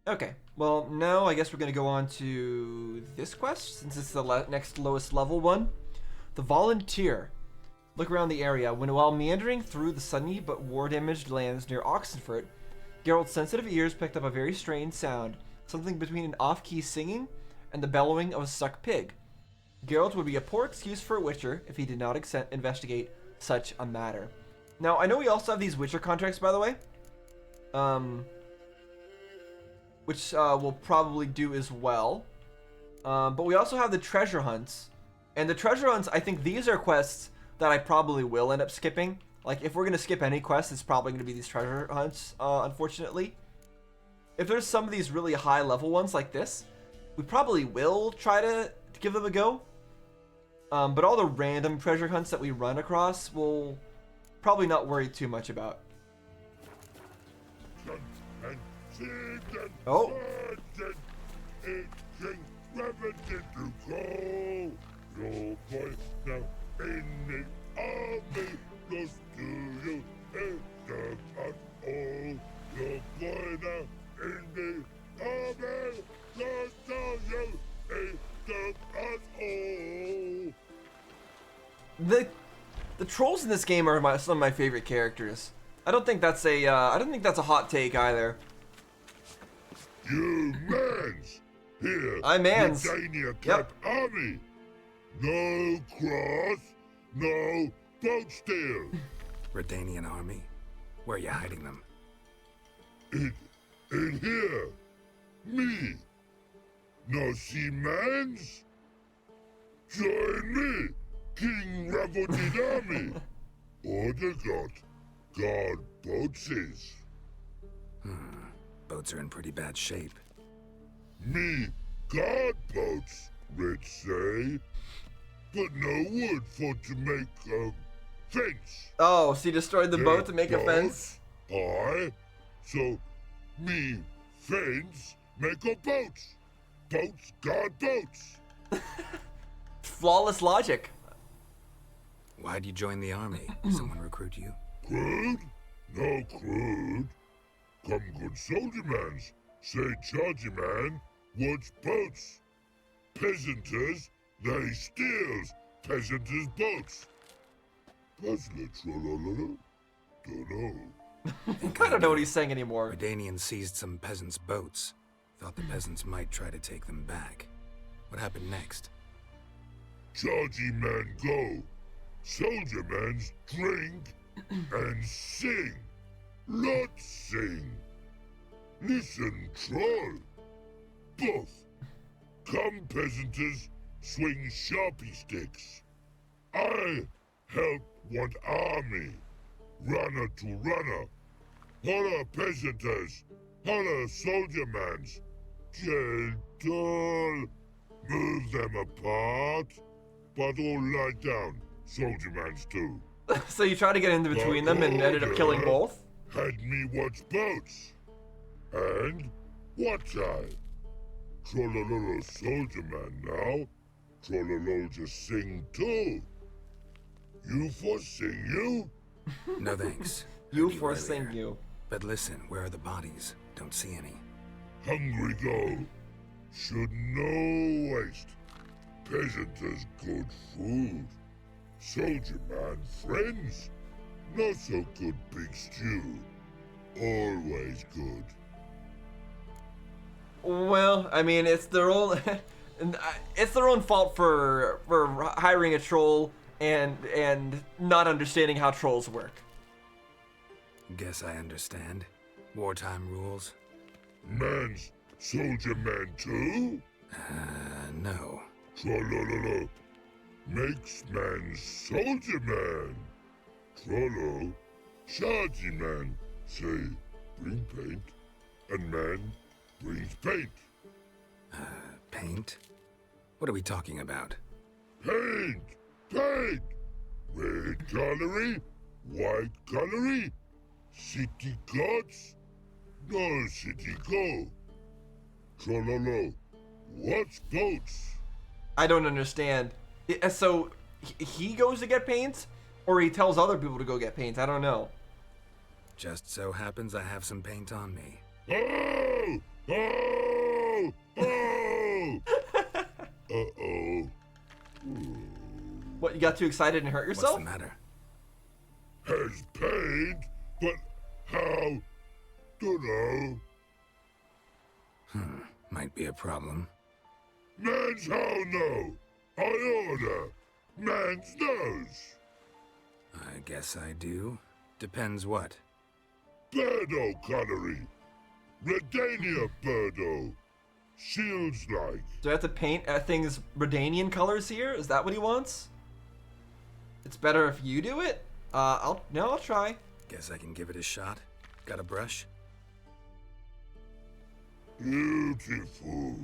Okay, well, now I guess we're going to go on to this quest, since it's the next lowest level one. The Volunteer. Look around the area. While meandering through the sunny but war-damaged lands near Oxenfurt, Geralt's sensitive ears picked up a very strange sound, something between an off-key singing and the bellowing of a stuck pig. Geralt would be a poor excuse for a Witcher if he did not investigate such a matter. Now, I know we also have these Witcher contracts, by the way. Which we'll probably do as well. But we also have the treasure hunts. And the treasure hunts, I think these are quests that I probably will end up skipping. Like, if we're going to skip any quest, it's probably going to be these treasure hunts, unfortunately. If there's some of these really high level ones like this, we probably will try to give them a go. But all the random treasure hunts that we run across, we'll probably not worry too much about. Oh. The trolls in this game are some of my favorite characters. I don't think that's a hot take either. You mans! Here, I'm mans. Redania Cap Army! No cross, no boat steal! Redanian army? Where are you hiding them? In here! Me! No see mans? Join me, King Ravodid Army! Order God boatses. Boats are in pretty bad shape. Me guard boats, let's say. But no wood for to make a fence. Oh, so you destroyed the boat to make a fence? Aye. So, me fence make a boats. Boats guard boats. Flawless logic. Why'd you join the army? Someone recruit you? Crude? No crude. Come good soldier mans. Say chargy man, what's boats? Peasanters, they steals peasanters' boats. Puzzler trollololo? Dunno. I don't know what he's saying anymore. Redanians seized some peasants' boats. Thought the peasants might try to take them back. What happened next? Chargy man go. Soldier mans drink and sing. Lot sing. Listen, troll. Both. Come, peasanters, swing sharpie sticks. I help one army. Runner to runner. Holla, peasanters. Holla, soldier mans. Gentle. Move them apart. But all lie down. Soldier mans too. So you tried to get in between them and ended up killing both? Had me watch boats. And what I? Trollololo soldier man now. Trollololo just sing too. You for sing you? No thanks. You Heard forcing earlier. you. But listen, where are the bodies? Don't see any. Hungry go. Should no waste. Peasanters good food. Soldier man friends. Not so good big stew. Always good. Well, I mean, it's their own it's their own fault for hiring a troll and not understanding how trolls work. Guess I understand. Wartime rules? Man's soldier man too? No. Trollololo. Makes man soldier man. Trollo. Chargy man. Say, bring paint. And man brings paint. Paint? What are we talking about? Paint! Paint! Red colory, white colory, city gods, no city go. Trollolo, what's boats? I don't understand. So he goes to get paint, or he tells other people to go get paint? I don't know. Just so happens I have some paint on me. Ah! Oh! Oh! Oh! Uh-oh. What, you got too excited and hurt What's yourself? the matter? Has paid, but how? Dunno. Might be a problem. Man's how no. I order. Man's nose. I guess I do. Depends what. Birdo colory. Redania birdo. Shields like. Do I have to paint things Redanian colors here? Is that what he wants? It's better if you do it? I'll try. Guess I can give it a shot. Got a brush? Beautiful.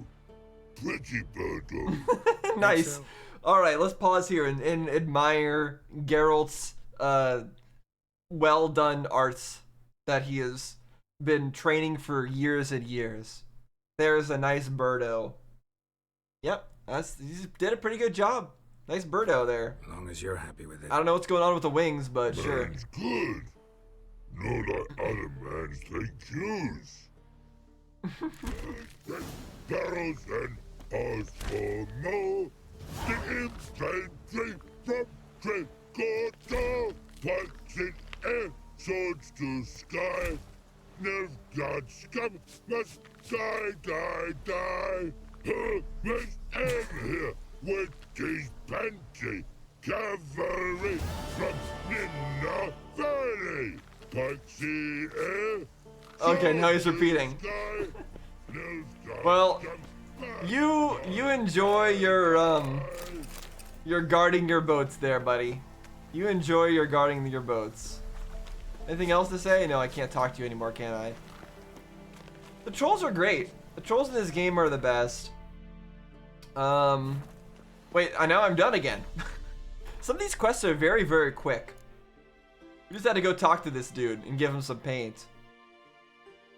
Pretty birdo. Nice. so. All right, let's pause here and admire Geralt's well done arts that he has been training for years and years. There's a nice birdo. Yep, he did a pretty good job. Nice birdo there. As long as you're happy with it. I don't know what's going on with the wings, but sure. Man's good. No like other man's take Jews. Barrels and ours for more. The infantry from Tregoto. Pikes in air, swords to sky. Nerve god scum must die. Must end here with these panty. Cavalry from Ninna Valley. Pikes in air. Okay, now he's repeating. Well, you enjoy your guarding your boats there, buddy. You enjoy your guarding your boats. Anything else to say? No, I can't talk to you anymore, can I? The trolls are great. The trolls in this game are the best. Wait, now I'm done again. Some of these quests are very, very quick. We just had to go talk to this dude and give him some paint.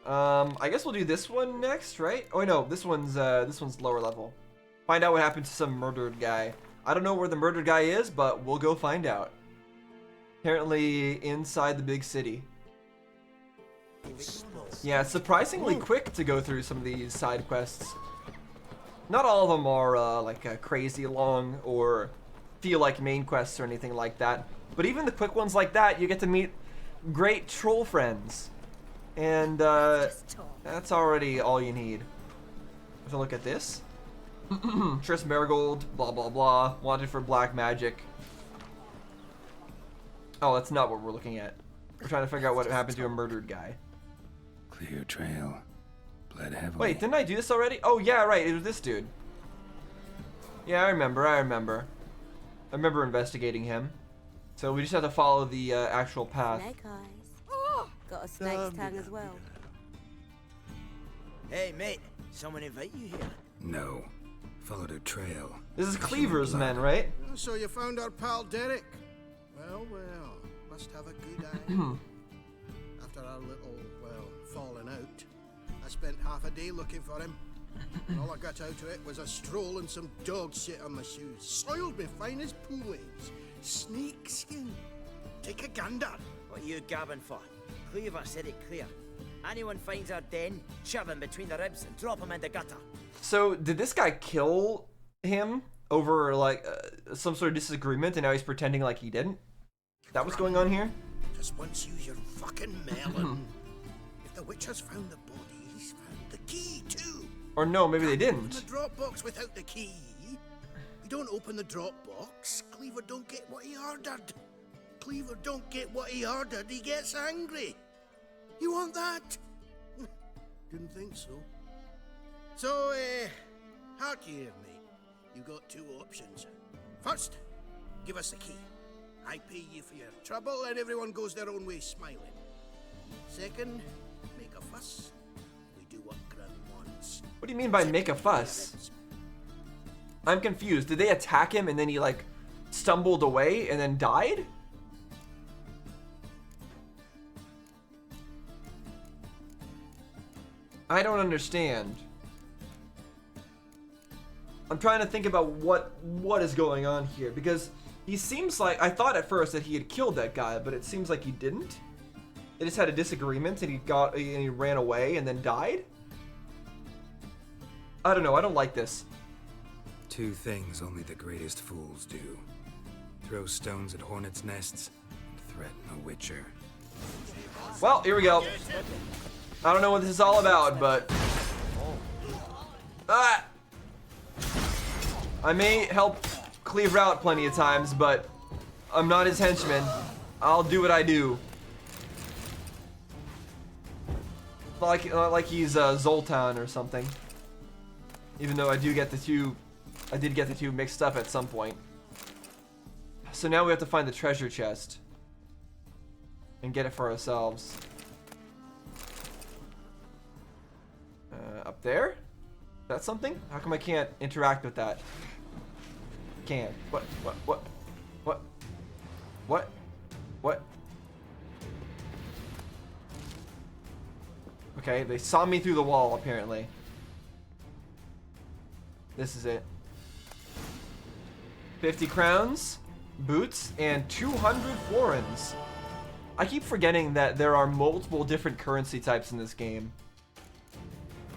I guess we'll do this one next, right? Oh no, this one's lower level. Find out what happened to some murdered guy. I don't know where the murdered guy is, but we'll go find out. Apparently inside the big city. Yeah, it's surprisingly quick to go through some of these side quests. Not all of them are like crazy long or feel like main quests or anything like that. But even the quick ones like that, you get to meet great troll friends. And that's already all you need. Let's look at this. Triss Marigold, blah blah blah, wanted for black magic. Oh, that's not what we're looking at. We're trying to figure out what happened to a murdered guy. Clear trail. Bled heavily. Wait, didn't I do this already? Oh yeah, right, it was this dude. Yeah, I remember investigating him. So we just have to follow the actual path. Snake eyes. Got a snake's tongue as well. Hey, mate. Someone invite you here? No. Followed a trail. This is Cleaver's men, right? So you found our pal Derek. Well, must have a good eye. After our little, falling out, I spent half a day looking for him. And all I got out of it was a stroll and some dog shit on my shoes. Soiled me fine as pool waves. Snake skin. Take a gander. What are you gabbing for? Cleaver said it clear. Anyone finds our den, shove him between the ribs and drop him in the gutter. So did this guy kill him over like some sort of disagreement, and now he's pretending like he didn't? That what's going on here? Just once use your fucking melon. If the witch has found the body, he's found the key too. Or no, maybe they Open didn't. the drop box without the key. We don't open the drop box. Cleaver don't get what he ordered. Cleaver don't get what he ordered. He gets angry. You want that? Didn't think so. So, hark here, mate. You got two options. First, give us the key. I pay you for your trouble, and everyone goes their own way smiling. Second, make a fuss. We do what Gran wants. What do you mean by make a fuss? I'm confused. Did they attack him and then he like stumbled away and then died? I don't understand. I'm trying to think about what is going on here, because he seems like, I thought at first that he had killed that guy, but it seems like he didn't. They just had a disagreement and he ran away and then died. I don't know. I don't like this. Two things only the greatest fools do. Throw stones at hornets' nests and threaten a witcher. Well, here we go. I don't know what this is all about, but... Ah! I may help Cleaver out plenty of times, but I'm not his henchman. I'll do what I do. Like he's Zoltan or something. Even though I did get the two mixed up at some point. So now we have to find the treasure chest and get it for ourselves. Up there? Is that something? How come I can't interact with that? Can. What? Okay, they saw me through the wall, apparently. This is it. 50 crowns, boots, and 200 florins. I keep forgetting that there are multiple different currency types in this game.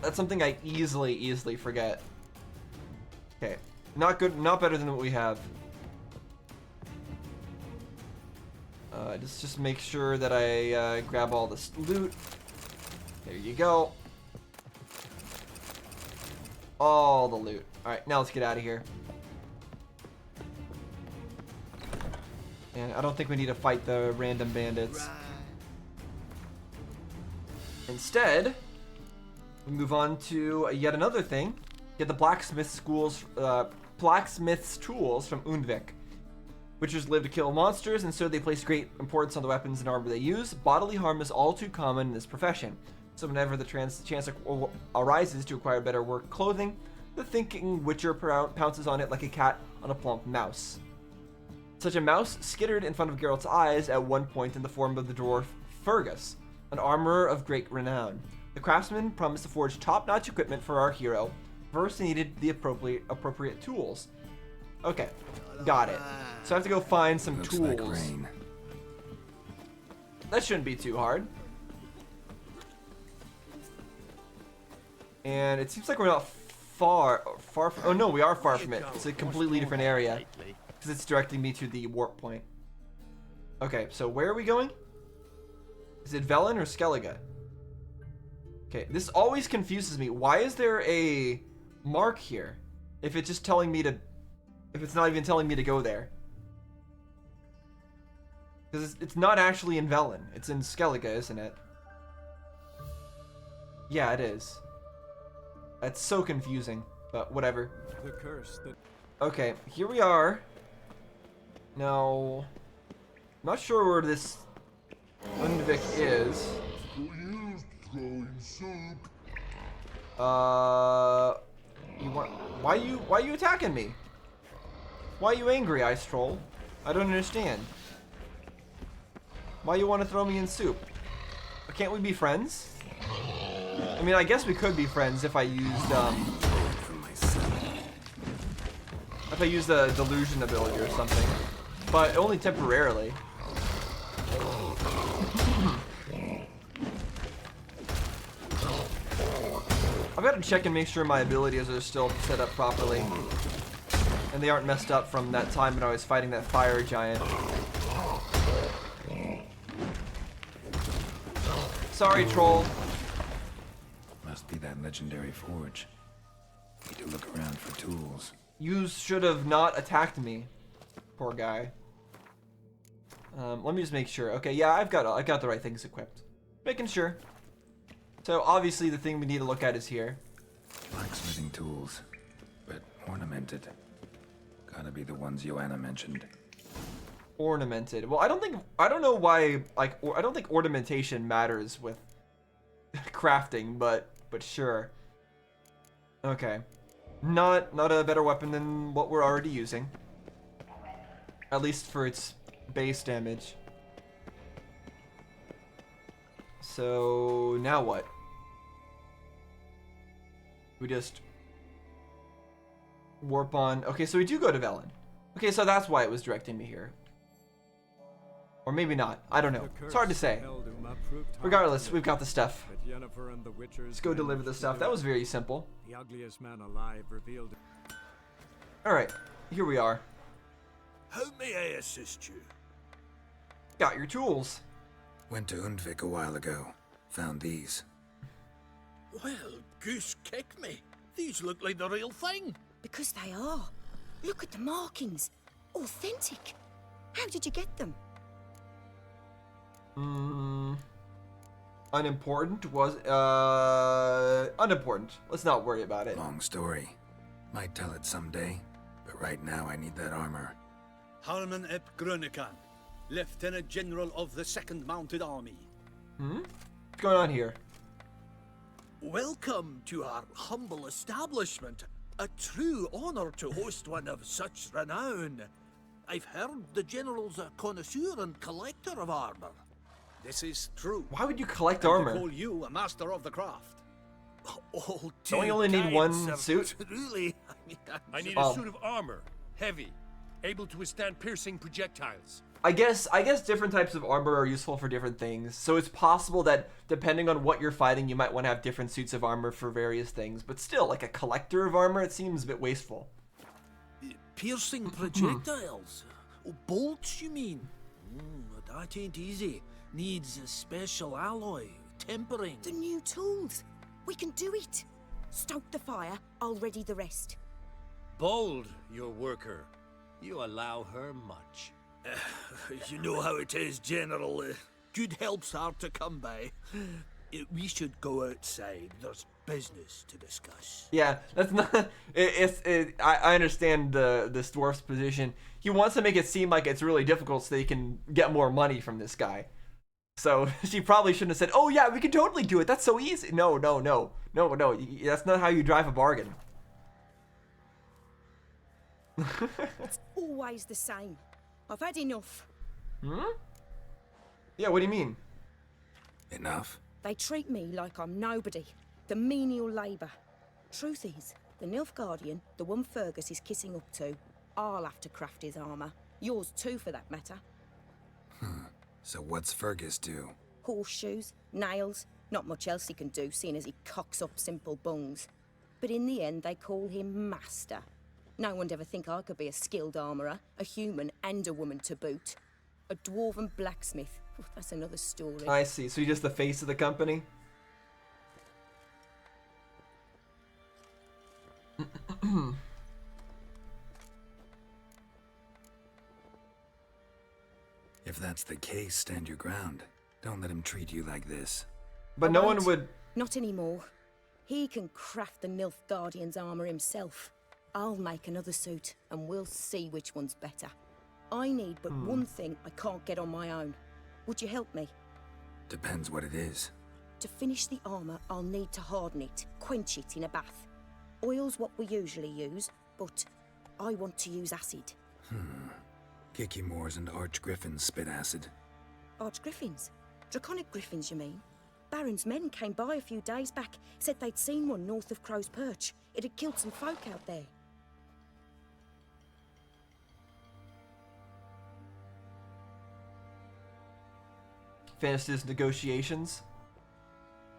That's something I easily forget. Okay, not good, not better than what we have. Just make sure that I grab all this loot. There you go. All the loot. Alright, now let's get out of here. And I don't think we need to fight the random bandits. Instead, we move on to yet another thing. Get the blacksmith's tools from Undvik. Witchers live to kill monsters, and so they place great importance on the weapons and armor they use. Bodily harm is all too common in this profession. So whenever the chance arises to acquire better work clothing, the thinking witcher pounces on it like a cat on a plump mouse. Such a mouse skittered in front of Geralt's eyes at one point in the form of the dwarf Fergus, an armorer of great renown. The craftsman promised to forge top-notch equipment for our hero. First, he needed the appropriate tools. Okay, got it. So I have to go find some Looks tools. like rain. That shouldn't be too hard. And it seems like we're not far from... Oh no, we are far from it. It's a completely different area. Because it's directing me to the warp point. Okay, so where are we going? Is it Velen or Skellige? Okay, this always confuses me. Why is there a mark here? If it's just telling me to... If it's not even telling me to go there. Because it's not actually in Velen. It's in Skellige, isn't it? Yeah, it is. That's so confusing, but whatever. The curse that... Okay, here we are. Now, not sure where this Undvik is. Used throwing soup. Why you attacking me? Why are you angry, Ice Troll? I don't understand. Why you want to throw me in soup? Can't we be friends? I mean, I guess we could be friends if I used if I used the delusion ability or something, but only temporarily. I've got to check and make sure my abilities are still set up properly, and they aren't messed up from that time when I was fighting that fire giant. Sorry, troll. Must be that legendary forge. Need to look around for tools. You should have not attacked me. Poor guy. Let me just make sure. Okay, yeah, I've got the right things equipped. Making sure. So obviously the thing we need to look at is here. Blacksmithing tools, but ornamented. Gotta be the ones Joanna mentioned. Ornamented. Well, I don't know why, like, I don't think ornamentation matters with crafting, but sure. Okay. Not a better weapon than what we're already using. At least for its base damage. So, now what? We just warp on. Okay, so we do go to Velen. Okay, so that's why it was directing me here. Or maybe not. I don't know. It's hard to say. Regardless, we've got the stuff. Let's go deliver the stuff. That was very simple. The ugliest man alive revealed. Alright, here we are. How may I assist you? Got your tools. Went to Undvik a while ago. Found these. Well, goose kick me. These look like the real thing. Because they are. Look at the markings. Authentic. How did you get them? Unimportant was, unimportant. Let's not worry about it. Long story. Might tell it someday, but right now I need that armor. Harman ep Grönekan, Lieutenant General of the 2nd Mounted Army. What's going on here? Welcome to our humble establishment. A true honor to host one of such renown. I've heard the General's a connoisseur and collector of armor. This is true. Why would you collect And to armor? call you a master of the craft. All Don't you only need one suit? Truly, I need Oh. a suit of armor, heavy, able to withstand piercing projectiles. I guess different types of armor are useful for different things. So it's possible that depending on what you're fighting, you might want to have different suits of armor for various things. But still, like a collector of armor, it seems a bit wasteful. piercing projectiles. Oh, bolts, you mean? That ain't easy. Needs a special alloy, tempering. The new tools. We can do it. Stoke the fire. I'll ready the rest. Bold, your worker. You allow her much. You know how it is, General. Good help's hard to come by. We should go outside. There's business to discuss. Yeah, that's not. I understand this dwarf's position. He wants to make it seem like it's really difficult so they can get more money from this guy. So she probably shouldn't have said, "Oh yeah, we can totally do it. That's so easy." No. That's not how you drive a bargain. It's always the same. I've had enough. Yeah, what do you mean? Enough? They treat me like I'm nobody. The menial labour. Truth is, the Nilfgaardian, the one Fergus is kissing up to, I'll have to craft his armour. Yours too, for that matter. So what's Fergus do? Horseshoes, nails, not much else he can do, seeing as he cocks up simple bungs. But in the end, they call him Master. No one'd ever think I could be a skilled armourer, a human and a woman to boot. A dwarven blacksmith. Oh, that's another story. I see. So you're just the face of the company? If that's the case, stand your ground. Don't let him treat you like this. But no one would. Not anymore. He can craft the Nilfgaardian's armour himself. I'll make another suit, and we'll see which one's better. I need but one thing I can't get on my own. Would you help me? Depends what it is. To finish the armour, I'll need to harden it, quench it in a bath. Oil's what we usually use, but I want to use acid. Kicky Moors and Archgriffins spit acid. Archgriffins? Draconic griffins, you mean? Baron's men came by a few days back, said they'd seen one north of Crow's Perch. It had killed some folk out there. Finished his negotiations.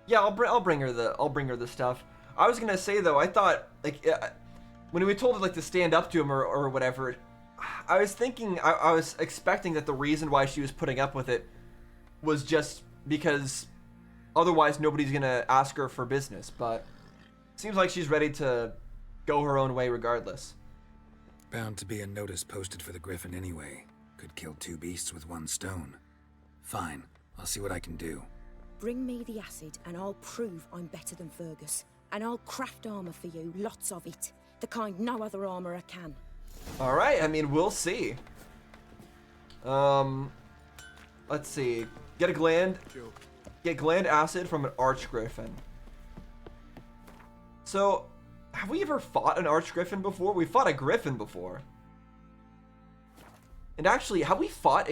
Yeah, I'll bring her the stuff. I was gonna say though, I thought like when we told her like to stand up to him or whatever, I was thinking I was expecting that the reason why she was putting up with it was just because otherwise nobody's gonna ask her for business. But seems like she's ready to go her own way regardless. Bound to be a notice posted for the Griffin anyway. Could kill two beasts with one stone. Fine, I'll see what I can do. Bring me the acid and I'll prove I'm better than Fergus. And I'll craft armour for you, lots of it. The kind no other armourer can. Alright, I mean, we'll see. Let's see. Get gland acid from an Archgriffin. So, have we ever fought an Archgriffin before? We fought a Griffin before. And actually, have we fought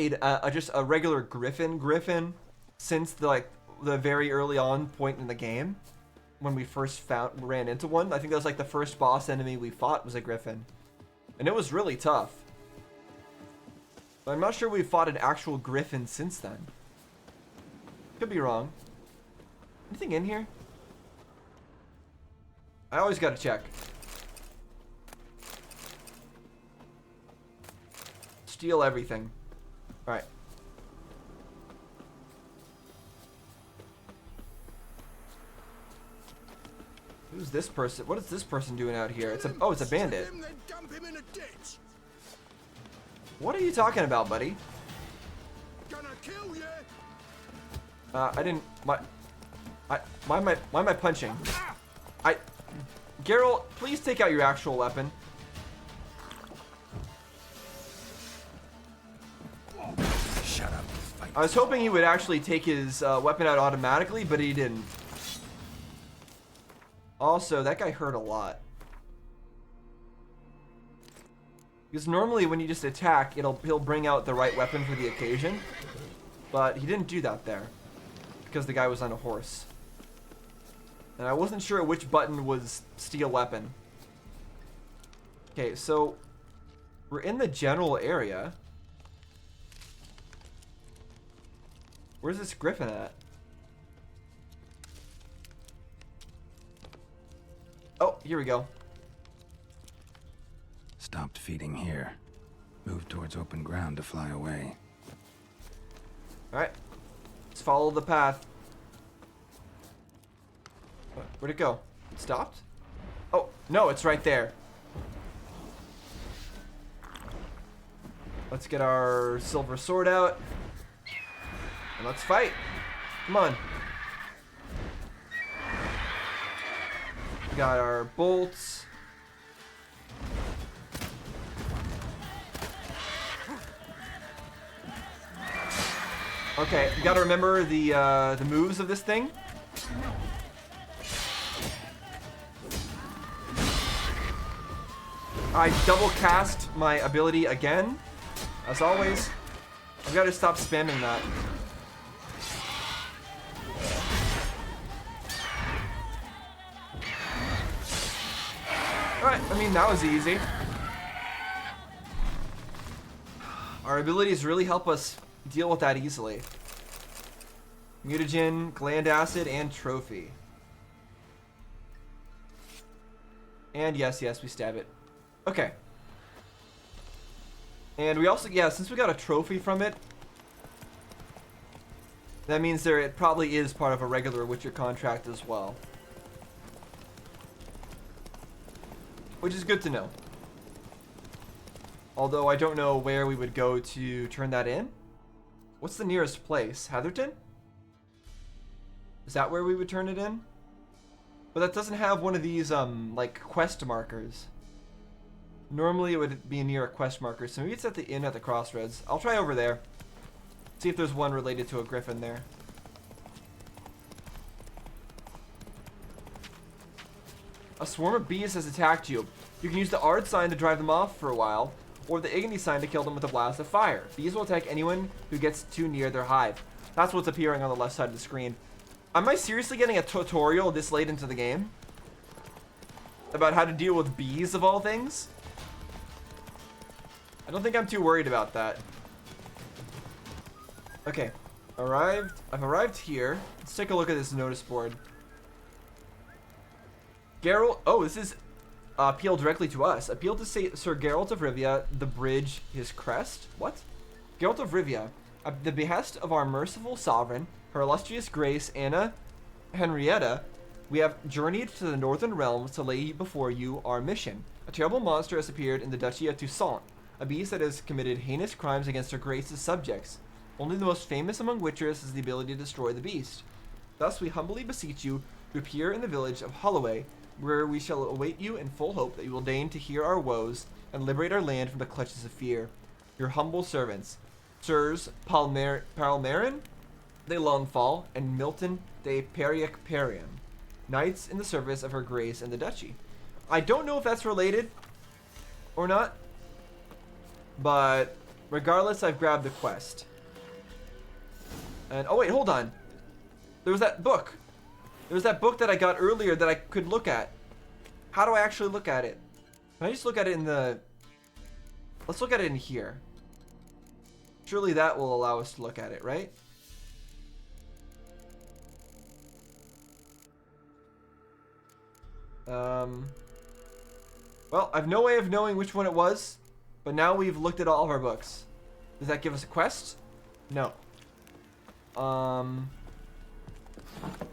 just a regular Griffin since the very early on point in the game? When we first ran into one? I think that was like the first boss enemy we fought was a Griffin. And it was really tough. But I'm not sure we've fought an actual griffin since then. Could be wrong. Anything in here? I always gotta check. Steal everything. Alright. Who's this person? What is this person doing out here? It's a it's a bandit. What are you talking about, buddy? I didn't. Why am I punching? Geralt, please take out your actual weapon. Shut up. I was hoping he would actually take his weapon out automatically, but he didn't. Also, that guy hurt a lot. Because normally when you just attack, he'll bring out the right weapon for the occasion. But he didn't do that there. Because the guy was on a horse. And I wasn't sure which button was steal weapon. Okay, so we're in the general area. Where's this griffin at? Oh, here we go. Stopped feeding here. Moved towards open ground to fly away. Alright. Let's follow the path. Where'd it go? It stopped? Oh, no, it's right there. Let's get our silver sword out. And let's fight. Come on. We got our bolts. Okay, you gotta remember the moves of this thing. I double cast my ability again, as always. I've got to stop spamming that. Alright, I mean, that was easy. Our abilities really help us deal with that easily. Mutagen, gland acid, and trophy. And yes, we stab it. Okay. And we also, yeah, since we got a trophy from it, that means it probably is part of a regular Witcher contract as well. Which is good to know. Although I don't know where we would go to turn that in. What's the nearest place? Heatherton? Is that where we would turn it in? But that doesn't have one of these, like, quest markers. Normally it would be near a quest marker, so maybe it's at the inn at the crossroads. I'll try over there. See if there's one related to a griffin there. A swarm of bees has attacked you. You can use the Ard sign to drive them off for a while, or the Igni sign to kill them with a blast of fire. Bees will attack anyone who gets too near their hive. That's what's appearing on the left side of the screen. Am I seriously getting a tutorial this late into the game? About how to deal with bees of all things? I don't think I'm too worried about that. Okay. I've arrived here. Let's take a look at this notice board. Geralt, oh, this is appeal directly to us. Appeal to Sir Geralt of Rivia, the bridge, his crest. What? Geralt of Rivia, at the behest of our merciful sovereign, her illustrious grace Anna Henrietta, we have journeyed to the northern realms to lay before you our mission. A terrible monster has appeared in the Duchy of Toussaint, a beast that has committed heinous crimes against her grace's subjects. Only the most famous among witchers has the ability to destroy the beast. Thus we humbly beseech you to appear in the village of Holloway, where we shall await you in full hope that you will deign to hear our woes and liberate our land from the clutches of fear. Your humble servants, Sirs Palmerin de Longfall and Milton de Periac-Perium, knights in the service of her grace and the duchy. I don't know if that's related or not, but regardless, I've grabbed the quest. And, oh wait, hold on. There was that book. There was that book that I got earlier that I could look at. How do I actually look at it? Can I just look at it in the... Let's look at it in here. Surely that will allow us to look at it, right? Well, I've no way of knowing which one it was, but now we've looked at all of our books. Does that give us a quest? No.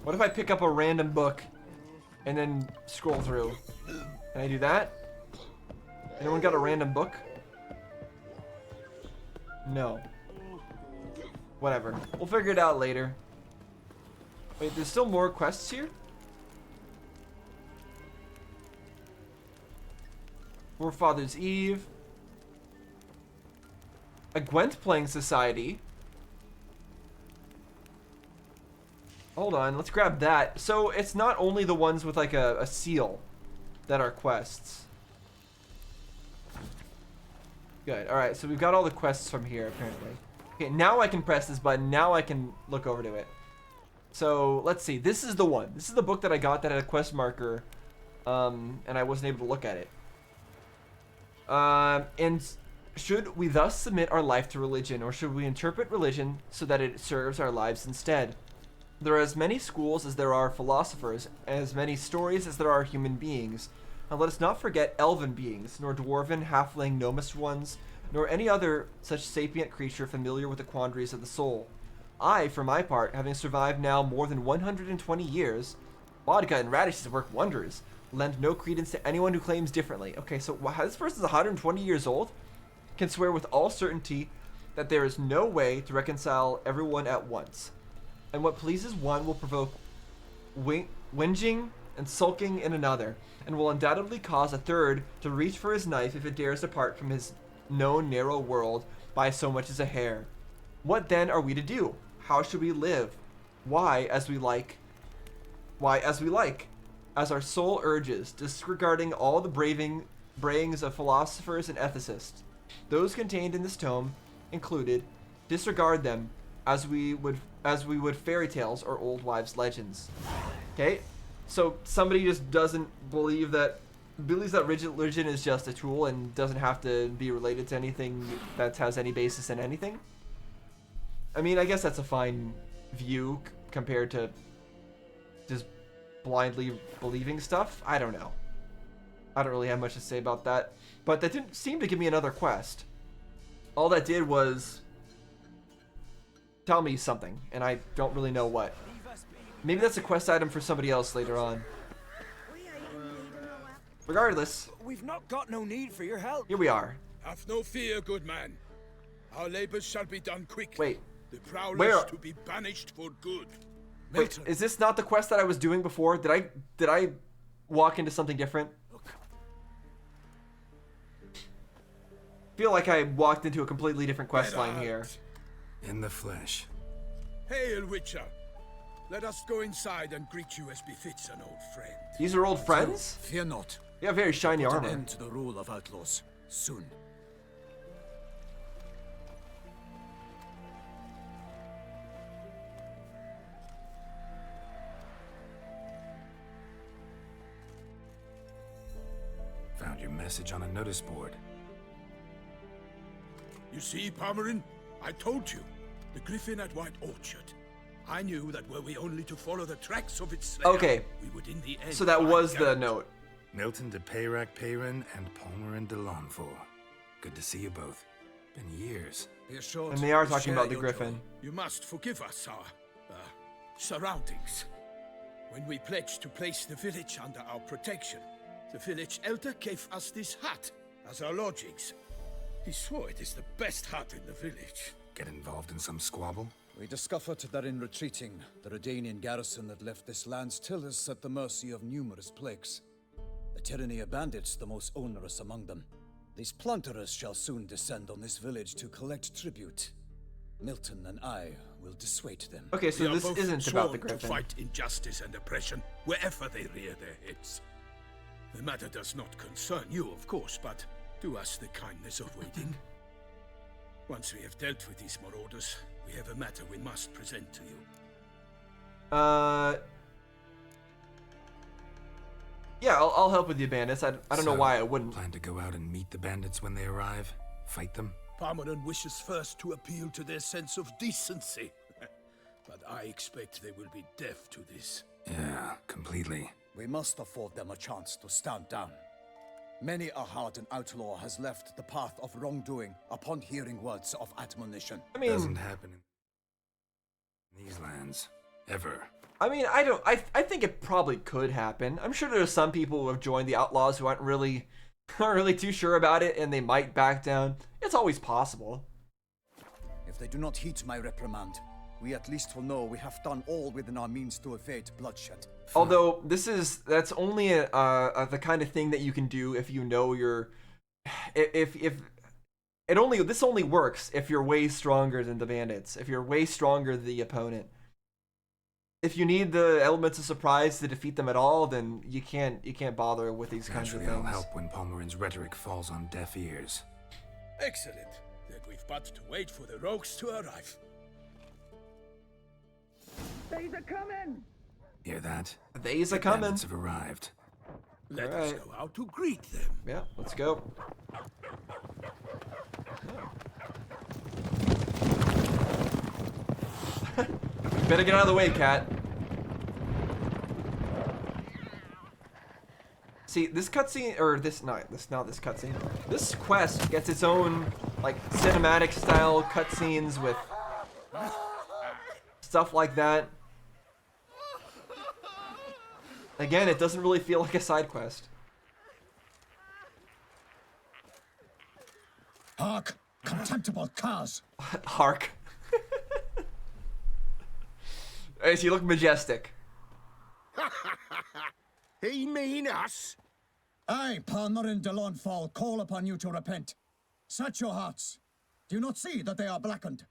What if I pick up a random book and then scroll through? Can I do that? Anyone got a random book? No. Whatever. We'll figure it out later. Wait, there's still more quests here? Forefathers Eve. A Gwent playing society. Hold on, let's grab that. So it's not only the ones with like a seal that are quests. Good. Alright, so we've got all the quests from here apparently. Okay, now I can press this button. Now I can look over to it. So let's see. This is the one. This is the book that I got that had a quest marker. And I wasn't able to look at it. And should we thus submit our life to religion, or should we interpret religion so that it serves our lives instead? There are as many schools as there are philosophers, and as many stories as there are human beings. And let us not forget elven beings, nor dwarven, halfling, gnomish ones, nor any other such sapient creature familiar with the quandaries of the soul. I, for my part, having survived now more than 120 years, vodka and radishes work wonders. Lend no credence to anyone who claims differently. Okay, so this person's 120 years old, can swear with all certainty that there is no way to reconcile everyone at once. And what pleases one will provoke whinging and sulking in another, and will undoubtedly cause a third to reach for his knife if it dares depart from his known narrow world by so much as a hair. What then are we to do? How should we live? Why, as we like, as our soul urges, disregarding all the brayings of philosophers and ethicists. Those contained in this tome included, disregard them as we would fairy tales or old wives' legends. Okay, so somebody just doesn't believes that religion is just a tool and doesn't have to be related to anything that has any basis in anything. I mean, I guess that's a fine view compared to just blindly believing stuff. I don't know. I don't really have much to say about that. But that didn't seem to give me another quest. All that did was tell me something, and I don't really know what. Maybe that's a quest item for somebody else later on. Regardless, We've not got no need for your help. here we are. Have no fear, good man. Our labors shall be done quickly. Wait. The prowlers Where- to be banished for good. Wait, is this not the quest that I was doing before? Did I walk into something different? Feel like I walked into a completely different quest line here. In the flesh. Hail, Witcher. Let us go inside and greet you as befits an old friend. These are old friends? Fear not. You have very shiny Put an armor. end to the rule of outlaws soon. Found your message on a notice board. You see, Palmerin, I told you. The griffin at White Orchard. I knew that were we only to follow the tracks of its slayer, Okay. we would in the end So that find was the Garrett. note. Milton de Peyrac Peyrin and Palmerin de Lonfort. Good to see you both. Been years. Be assured, And they are we talking share about the your griffin. joy. You must forgive us our surroundings. When we pledged to place the village under our protection, the village elder gave us this hut as our lodgings. He swore it is the best hut in the village. Get involved in some squabble? We discovered that in retreating, the Redanian garrison that left this land still is at the mercy of numerous plagues. The tyranny of bandits the most onerous among them. These plunderers shall soon descend on this village to collect tribute. Milton and I will dissuade them. Okay, We so are this both isn't sworn about the to griffin. fight injustice and oppression wherever they rear their heads. The matter does not concern you, of course, but do us the kindness of waiting. Once we have dealt with these marauders, we have a matter we must present to you. Yeah, I'll help with the bandits. I don't know why I wouldn't. Plan to go out and meet the bandits when they arrive? Fight them? Parmeran wishes first to appeal to their sense of decency. But I expect they will be deaf to this. Yeah, completely. We must afford them a chance to stand down. Many a hardened outlaw has left the path of wrongdoing upon hearing words of admonition. I mean, Doesn't happen in these lands. Ever. I mean, I think it probably could happen. I'm sure there's some people who have joined the Outlaws who aren't really too sure about it, and they might back down. It's always possible. If they do not heed my reprimand, we at least will know we have done all within our means to evade bloodshed. Although that's only the kind of thing that you can do if you know you're, this only works if you're way stronger than the bandits. If you're way stronger than the opponent. If you need the elements of surprise to defeat them at all, then you can't bother with these kinds of Naturally, things. I'll help when Palmerin's rhetoric falls on deaf ears. Excellent. Then we've but to wait for the rogues to arrive. They's a coming! Hear that? They's a The coming. bandits have arrived. Let us Alright. go out to greet them. Yeah, let's go. Better get out of the way, cat. See, this cutscene, or this not this cutscene. This quest gets its own like cinematic style cutscenes with stuff like that. Again, it doesn't really feel like a side quest. Hark! Contemptible cars! Hark. As you look majestic. He mean us? I, Palmerin de Launfal, call upon you to repent. Set your hearts. Do you not see that they are blackened?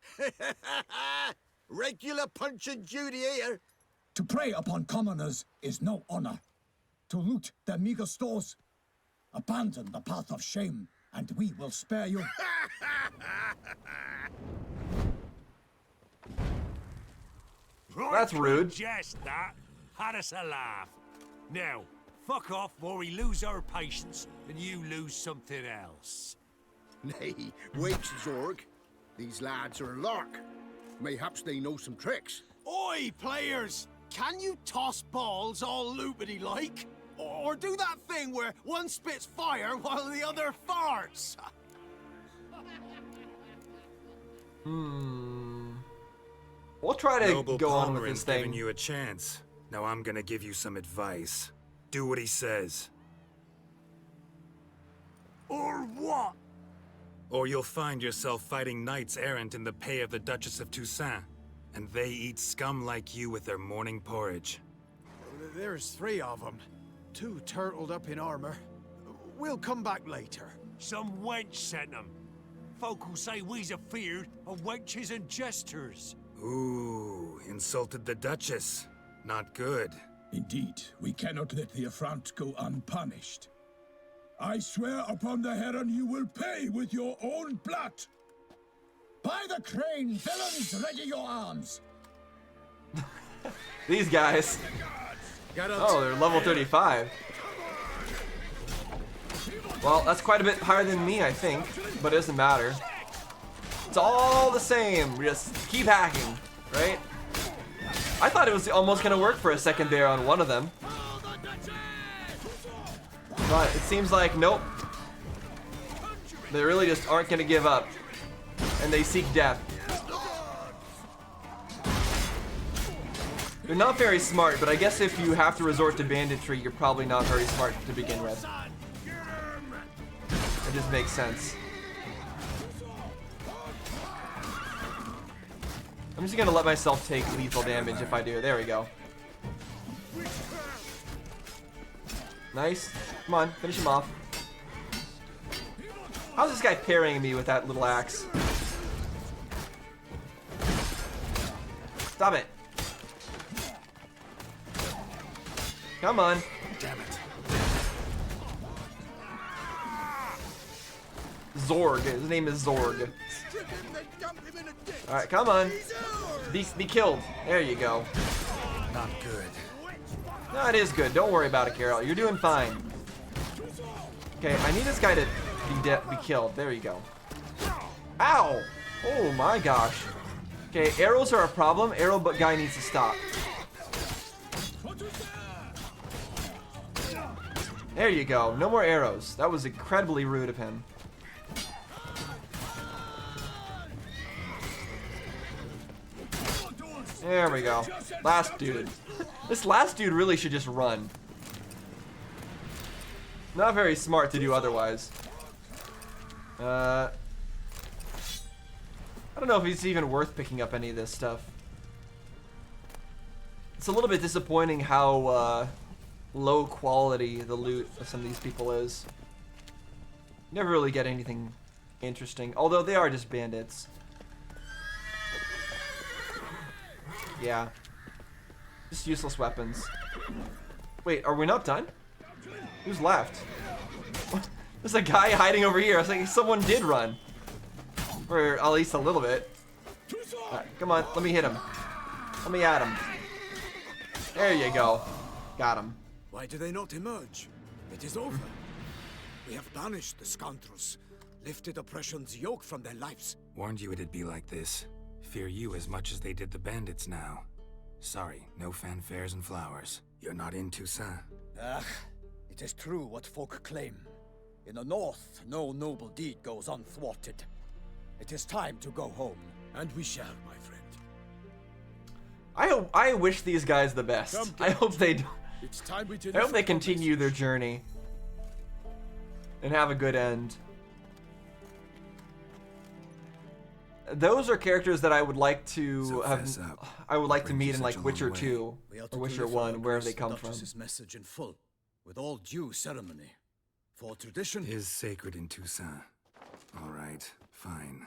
Regular punch and duty here. To prey upon commoners is no honor. To loot their meager stores, abandon the path of shame, and we will spare you. That's rude. Just that. Had us a laugh. Now, fuck off or we lose our patience and you lose something else. Nay, wait, Zorg. These lads are a lark. Mayhaps they know some tricks. Oi, players! Can you toss balls all loopity-like? Or do that thing where one spits fire while the other farts? We'll try to Noble go on with Palmerin's this thing. giving you a chance. Now I'm gonna give you some advice. Do what he says, Or what? or you'll find yourself fighting knights errant in the pay of the Duchess of Toussaint, and they eat scum like you with their morning porridge. There's 3 of them. 2 turtled up in armor. We'll come back later. Some wench sent them. Folk who say we's afeard of wenches and jesters. Ooh, insulted the Duchess. Not good. Indeed, we cannot let the affront go unpunished. I swear upon the Heron you will pay with your own blood. By the crane, villains, ready your arms. These guys. Oh, they're level 35. Well, that's quite a bit higher than me, I think, but it doesn't matter. It's all the same. We just keep hacking, right? I thought it was almost gonna work for a second there on one of them. But it seems like, nope. They really just aren't gonna give up. And they seek death. They're not very smart, but I guess if you have to resort to banditry, you're probably not very smart to begin with. It just makes sense. I'm just gonna let myself take lethal damage if I do. There we go. Nice. Come on, finish him off. How's this guy parrying me with that little axe? Stop it. Come on. Damn it. Zorg. His name is Zorg. Alright, come on. Be killed. There you go. Not good. No, it is good. Don't worry about it, Carol. You're doing fine. Okay, I need this guy to be killed. There you go. Ow! Oh my gosh. Okay, arrows are a problem. Arrow but guy needs to stop. There you go. No more arrows. That was incredibly rude of him. There we go. Last dude. This last dude really should just run. Not very smart to do otherwise. I don't know if it's even worth picking up any of this stuff. It's a little bit disappointing how low quality the loot of some of these people is. You never really get anything interesting, although they are just bandits. Yeah. Just useless weapons. Wait, are we not done? Who's left? What? There's a guy hiding over here. I was like, someone did run. Or at least a little bit. Right, come on, let me hit him. Let me at him. There you go. Got him. Why do they not emerge? It is over. We have banished the scoundrels, lifted oppression's yoke from their lives. Warned you it'd be like this. Fear you as much as they did the bandits now. Sorry, no fanfares and flowers. You're not in Toussaint. Ah, it is true what folk claim. In the north, no noble deed goes unthwarted. It is time to go home. And we shall, my friend. I wish these guys the best. I hope they do. It's time we I hope they continue their journey and have a good end. Those are characters that I would like to have. I would like to meet in like Witcher 2 or Witcher 1, wherever they come from. Message in full, with all due ceremony. For tradition is sacred in Toussaint. All right, fine.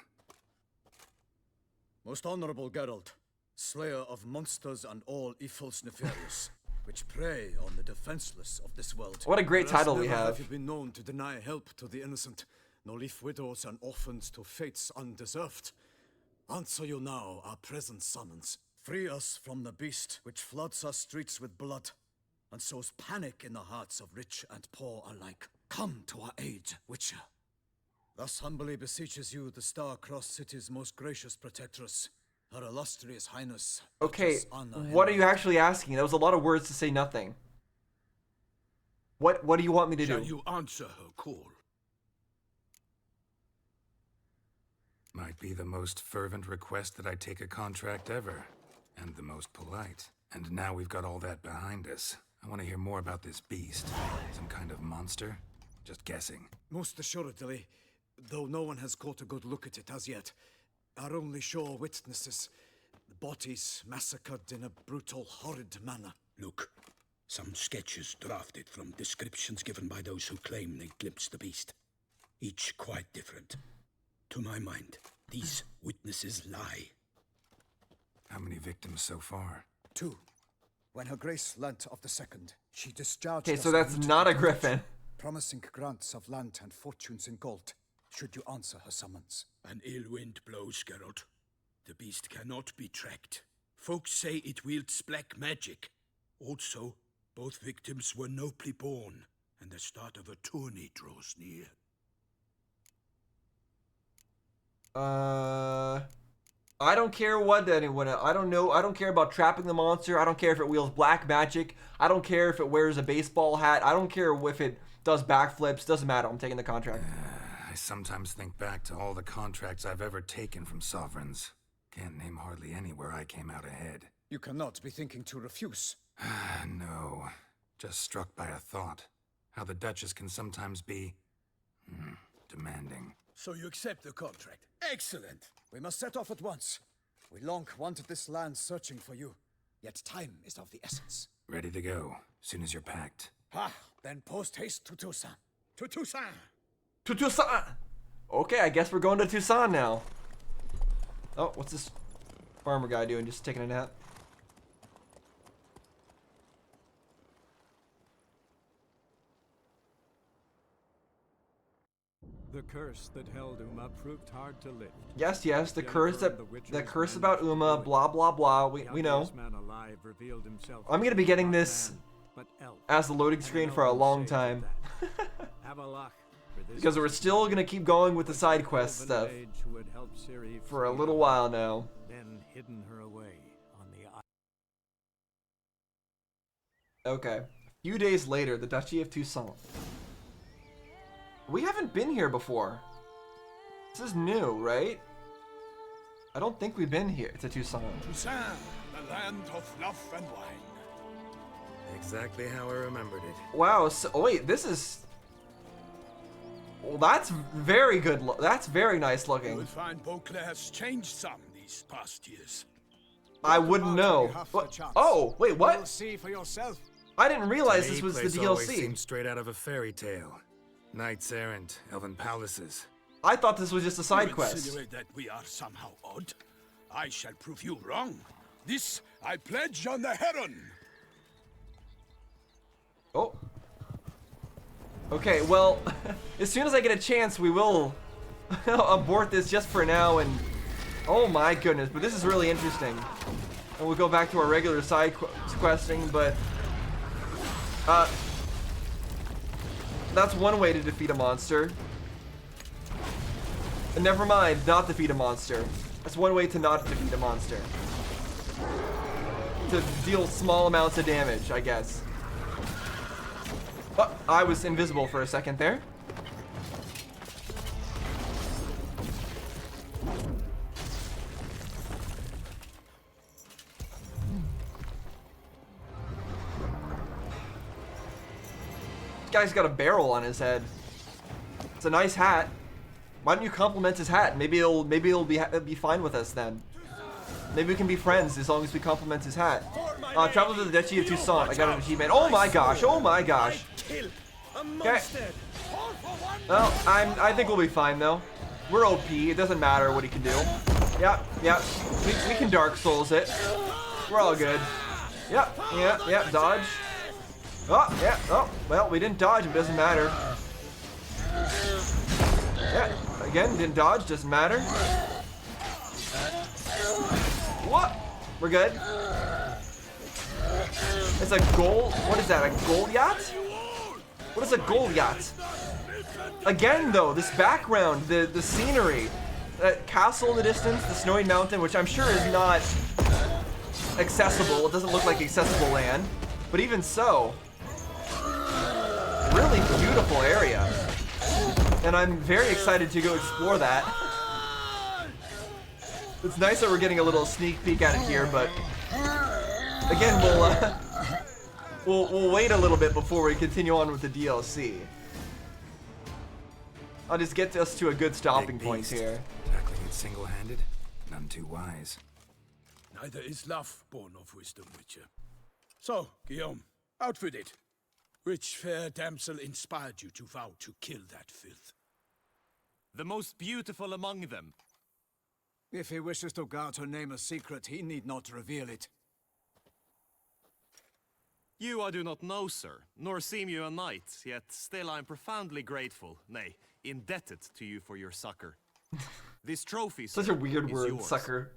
Most honorable Geralt, slayer of monsters and all evils nefarious, which prey on the defenseless of this world. What a great title we have. Have you been known to deny help to the innocent, nor leave widows and orphans to fates undeserved? Answer you now our present summons. Free us from the beast which floods our streets with blood, and sows panic in the hearts of rich and poor alike. Come to our aid, Witcher. Thus humbly beseeches you the Star-Crossed City's most gracious protectress, Her Illustrious Highness. Okay, what are you actually asking? That was a lot of words to say nothing. What do you want me to do? Shall you answer her call? Might be the most fervent request that I take a contract ever, and the most polite. And now we've got all that behind us. I want to hear more about this beast. Some kind of monster? Just guessing. Most assuredly, though no one has caught a good look at it as yet. Our only sure witnesses, bodies massacred in a brutal, horrid manner. Look, some sketches drafted from descriptions given by those who claim they glimpsed the beast. Each quite different. To my mind, these witnesses lie. How many victims so far? 2. When Her Grace learnt of the second, she discharged. Okay, so that's not a griffin. Promising grants of land and fortunes in gold, should you answer her summons. An ill wind blows, Geralt. The beast cannot be tracked. Folks say it wields black magic. Also, both victims were nobly born, and the start of a tourney draws near. I don't care what anyone. I don't know. I don't care about trapping the monster. I don't care if it wields black magic. I don't care if it wears a baseball hat. I don't care if it does backflips. Doesn't matter. I'm taking the contract. I sometimes think back to all the contracts I've ever taken from sovereigns. Can't name hardly any where I came out ahead. You cannot be thinking to refuse. No. Just struck by a thought. How the Duchess can sometimes be demanding. So you accept the contract. Excellent. We must set off at once. We long wanted this land searching for you, yet time is of the essence. Ready to go, soon as you're packed. Then post haste to Toussaint. To Toussaint! To Toussaint! Okay, I guess we're going to Toussaint now. Oh, what's this farmer guy doing? Just taking a nap? The curse that held Uma proved hard to lift. Yes, the curse about Uma, blah blah blah. We know. I'm gonna be getting this as the loading screen for a long time. Because we're still gonna keep going with the side quest stuff for a little while now. Then hidden her away on the Okay. A few days later, the Duchy of Toussaint. We haven't been here before. This is new, right? I don't think we've been here to Toussaint. Toussaint, the land of fluff and wine. Exactly how I remembered it. Wow, so, oh wait, this is... Well, that's very good. That's very nice You looking. will find Beauclair has changed some these past years. I wouldn't know. What? Oh, wait, You'll what? see for yourself. I didn't realize To me, this was the place always DLC. seemed straight out of a fairy tale. Knights errant, elven palaces. I thought this was just a side You quest. insinuate that we are somehow odd? I shall prove you wrong. This I pledge on the Heron. Oh. Okay, well, as soon as I get a chance, we will abort this just for now. And oh my goodness, but this is really interesting. And we'll go back to our regular side questing, but that's one way to defeat a monster. And never mind, not defeat a monster. That's one way to not defeat a monster. To deal small amounts of damage, I guess. Oh, I was invisible for a second there. This guy's got a barrel on his head. It's a nice hat. Why don't you compliment his hat? Maybe it'll be fine with us then. Maybe we can be friends as long as we compliment his hat. Travel to the Duchy of Toussaint. I got an achievement. Oh my gosh! Oh my gosh! Okay. Well, I think we'll be fine though. We're OP. It doesn't matter what he can do. Yeah. We can Dark Souls it. We're all good. Yeah. Dodge. Oh, yeah. Oh, well, we didn't dodge. It doesn't matter. Yeah. Again, didn't dodge. Doesn't matter. What? We're good. It's a gold. What is that? A gold yacht? What is a gold yacht? Again, though, this background, the scenery, that castle in the distance, the snowy mountain, which I'm sure is not accessible. It doesn't look like accessible land, but even so, really beautiful area, and I'm very excited to go explore that. It's nice that we're getting a little sneak peek at it here, but again, we'll wait a little bit before we continue on with the DLC. I'll just get us to a good stopping point here. Tackling it single-handed? None too wise. Neither is love born of wisdom, Witcher. So, Guillaume, out with it. Which fair damsel inspired you to vow to kill that filth? The most beautiful among them. If he wishes to guard her name a secret, he need not reveal it. You I do not know, sir, nor seem you a knight, yet still I am profoundly grateful, nay, indebted to you for your succor. This trophy, Such sir, a weird is word, yours. sucker.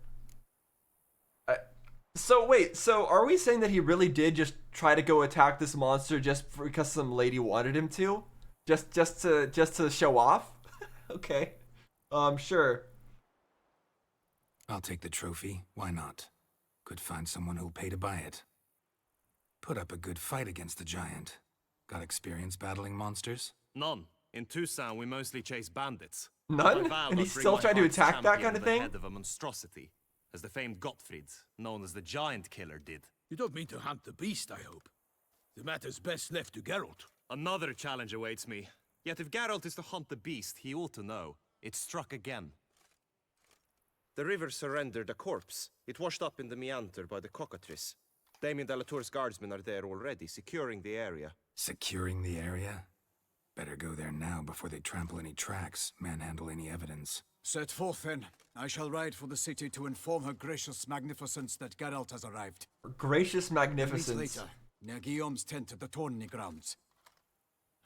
So wait, so are we saying that he really did just try to go attack this monster just because some lady wanted him to? Just to show off? Okay. Sure. I'll take the trophy. Why not? Could find someone who'll pay to buy it. Put up a good fight against the giant. Got experience battling monsters? None. In Toussaint, we mostly chase bandits. None? I vow And he not bring still my tried to heart's attack that champion kind of at the thing? head of a monstrosity, as the famed Gottfried, known as the Giant Killer, did. You don't mean to hunt the beast, I hope. The matter's best left to Geralt. Another challenge awaits me. Yet if Geralt is to hunt the beast, he ought to know. It struck again. The river surrendered a corpse. It washed up in the meander by the cockatrice. Damien de la Tour's guardsmen are there already, securing the area. Securing the area? Better go there now before they trample any tracks, manhandle any evidence. Set forth then. I shall ride for the city to inform her gracious magnificence that Geralt has arrived. Gracious We'll meet magnificence. later, near Guillaume's tent at the tourney grounds.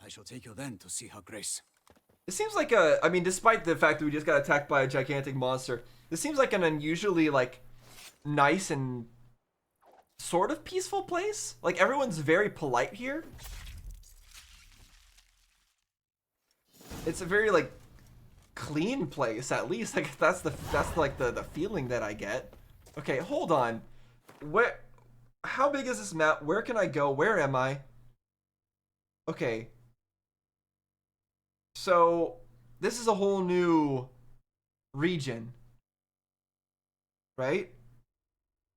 I shall take you then to see her grace. It seems like I mean, despite the fact that we just got attacked by a gigantic monster, this seems like an unusually, nice and sort of peaceful place. Like, everyone's very polite here. it's a very like clean place, at least. Like that's like the feeling that I get. Okay, hold on. How big is this map? Where can I go? Where am I? Okay. So this is a whole new region. Right?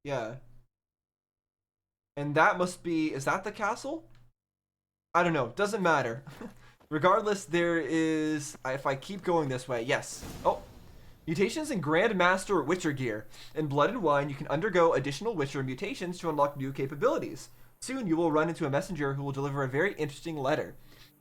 Yeah. And that must be, is that the castle? I don't know. Doesn't matter. Regardless, there is, if I keep going this way, yes. Oh, mutations in Grandmaster Witcher gear. In Blood and Wine, you can undergo additional Witcher mutations to unlock new capabilities. Soon, you will run into a messenger who will deliver a very interesting letter.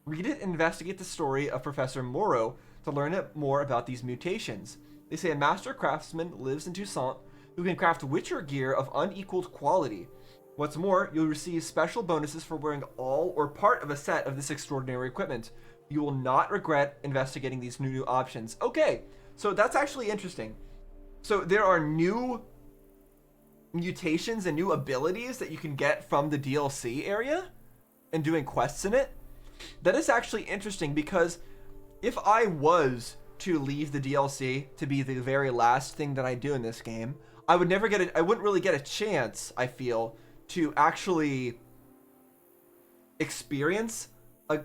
Read it and investigate the story of Professor Moreau to learn more about these mutations. They say a master craftsman lives in Toussaint who can craft Witcher gear of unequaled quality. What's more, you'll receive special bonuses for wearing all or part of a set of this extraordinary equipment. You will not regret investigating these new options. Okay, so that's actually interesting. So there are new mutations and new abilities that you can get from the DLC area and doing quests in it. That is actually interesting because if I was to leave the DLC to be the very last thing that I do in this game, I wouldn't really get a chance, I feel, to actually experience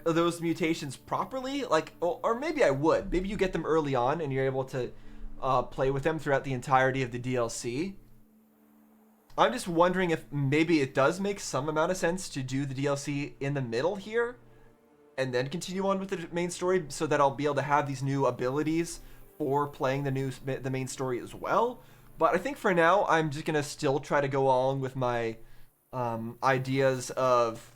those mutations properly. Like, or maybe I would. Maybe you get them early on and you're able to play with them throughout the entirety of the DLC. I'm just wondering if maybe it does make some amount of sense to do the DLC in the middle here and then continue on with the main story so that I'll be able to have these new abilities for playing the main story as well. But I think for now, I'm just going to still try to go along with my ideas of...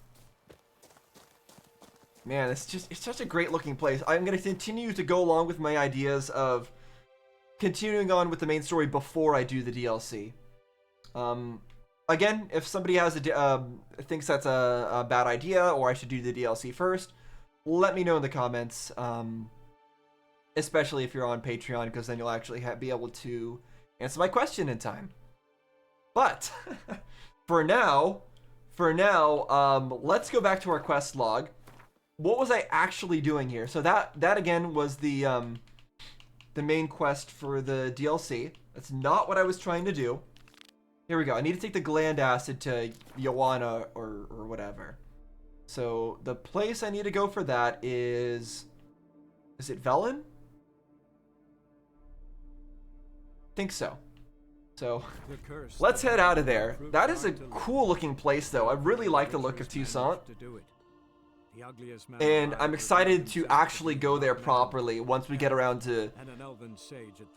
Man, it's such a great looking place. I'm going to continue to go along with my ideas of continuing on with the main story before I do the DLC. Again, if somebody has thinks that's a bad idea or I should do the DLC first, let me know in the comments. Especially if you're on Patreon, because then you'll actually be able to answer my question in time. But for now, let's go back to our quest log. What was I actually doing here? So that again was the main quest for the DLC. That's not what I was trying to do. Here we go. I need to take the gland acid to Joanna or whatever. So the place I need to go for that is it Velen? Think so. So let's head out of there. That is a cool looking place though. I really like the look of Toussaint. And I'm excited to actually go there properly once we get around to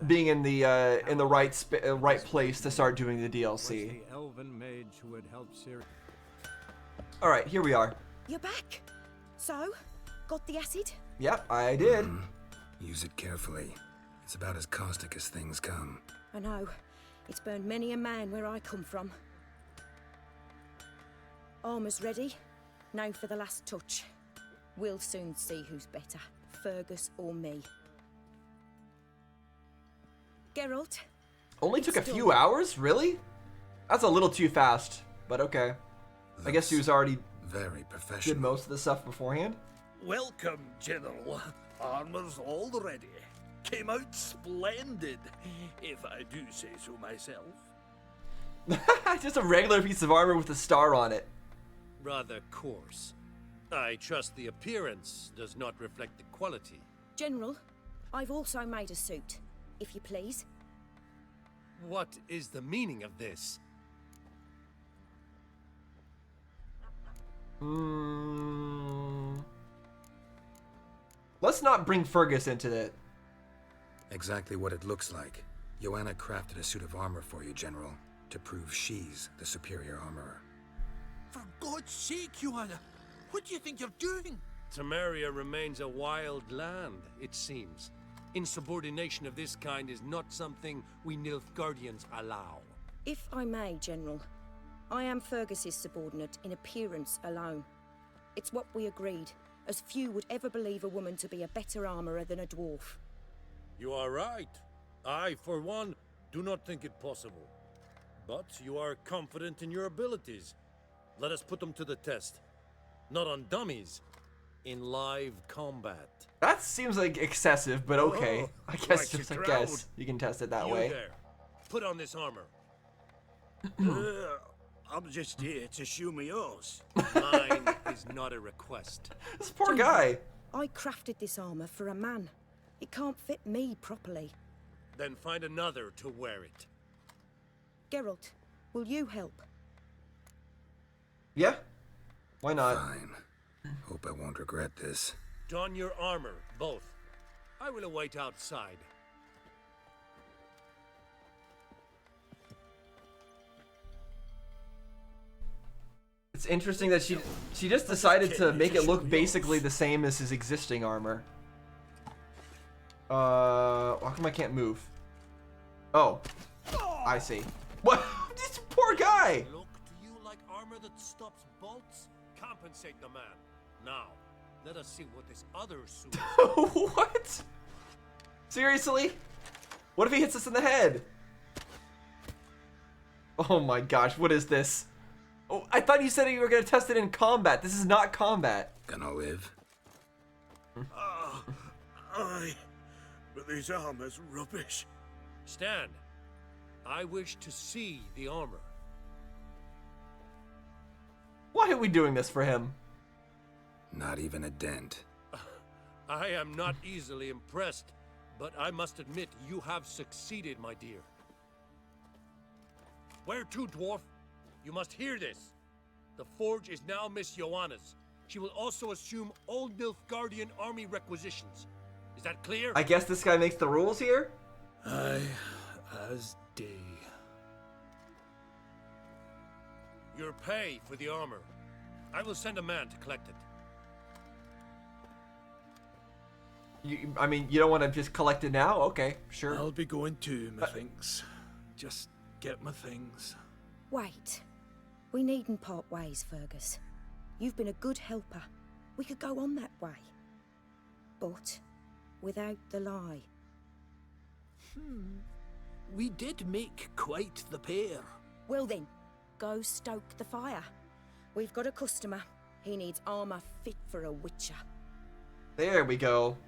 being in the right place to start doing the DLC. All right, here we are. You're back. So, got the acid? Yep, I did. Use it carefully. It's about as caustic as things come. I know. It's burned many a man where I come from. Armor's ready. Now for the last touch. We'll soon see who's better, Fergus or me. Geralt? Only took a few hours? Really? That's a little too fast, but okay. I guess he was already very professional. Did most of the stuff beforehand. Welcome, General. Armor's all ready. Came out splendid, if I do say so myself. Just a regular piece of armor with a star on it. Rather coarse. I trust the appearance does not reflect the quality. General, I've also made a suit, if you please. What is the meaning of this? Let's not bring Fergus into it. Exactly what it looks like. Joanna crafted a suit of armor for you, General, to prove she's the superior armorer. For God's sake, Joanna, what do you think you're doing? Temeria remains a wild land, it seems. Insubordination of this kind is not something we Nilfgaardians allow. If I may, General, I am Fergus's subordinate in appearance alone. It's what we agreed, as few would ever believe a woman to be a better armorer than a dwarf. You are right. I, for one, do not think it possible. But you are confident in your abilities. Let us put them to the test. Not on dummies, in live combat. That seems like excessive, but okay. I guess like just a a crowd. guess. You can test it that You way. there. Put on this armor. I'm just here to show me yours. Mine is not a request. This poor guy. I crafted this armor for a man. It can't fit me properly. Then find another to wear it. Geralt, will you help? Yeah. Why not? Fine. Hope I won't regret this. Don your armor, both. I will await outside. It's interesting that she just decided to make it look basically the same as his existing armor. How come I can't move? Oh, I see. What? This poor guy. Look to you like armor that stops bolts? Compensate the man. Now, let us see what this other suit. What? Seriously? What if he hits us in the head? Oh my gosh, what is this? Oh, I thought you said you were gonna test it in combat. This is not combat. Gonna live? Aye, but this armor's rubbish. Stand. I wish to see the armor. Why are we doing this for him? Not even a dent. I am not easily impressed, but I must admit you have succeeded, my dear. Where to, dwarf? You must hear this. The forge is now Miss Joanna's. She will also assume Old Nilfgaardian army requisitions. Is that clear? I guess this guy makes the rules here? Aye, as day. Your pay for the armor. I will send a man to collect it. I mean, you don't want to just collect it now? Okay, sure. I'll be going too, methinks. Just get my things. Wait. We needn't part ways, Fergus. You've been a good helper. We could go on that way. But without the lie. We did make quite the pair. Well then, go stoke the fire. We've got a customer. He needs armor fit for a witcher. There we go.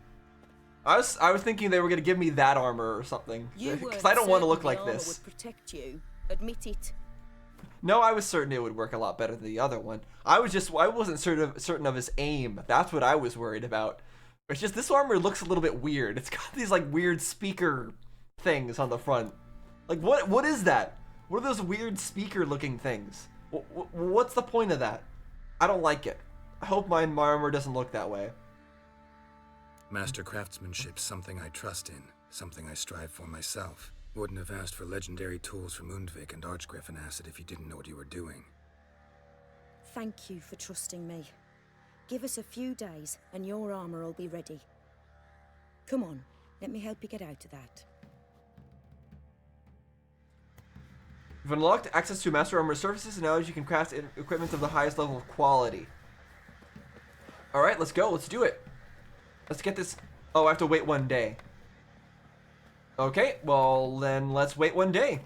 I was thinking they were gonna give me that armor or something. You Because I don't want to look certain like the armor this. would protect you. Admit it. No, I was certain it would work a lot better than the other one. I wasn't certain of his aim. That's what I was worried about. It's just this armor looks a little bit weird. It's got these like weird speaker things on the front. Like what is that? What are those weird speaker looking things? What's the point of that? I don't like it. I hope my armor doesn't look that way. Master craftsmanship's something I trust in, something I strive for myself. Wouldn't have asked for legendary tools from Undvik and Archgriffin Acid if you didn't know what you were doing. Thank you for trusting me. Give us a few days and your armor will be ready. Come on, let me help you get out of that. You've unlocked access to Master Armor surfaces, and now you can craft equipment of the highest level of quality. Alright, let's go. Let's do it. Let's get this. Oh, I have to wait 1 day. Okay, well, then let's wait 1 day.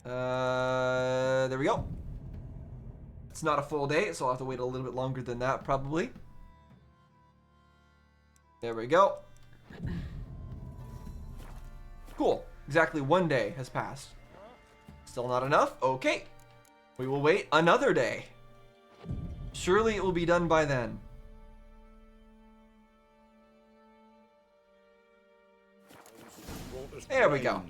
There we go. It's not a full day, so I'll have to wait a little bit longer than that, probably. There we go. Cool. Exactly 1 day has passed. Still not enough? Okay. We will wait another day. Surely it will be done by then. There we go.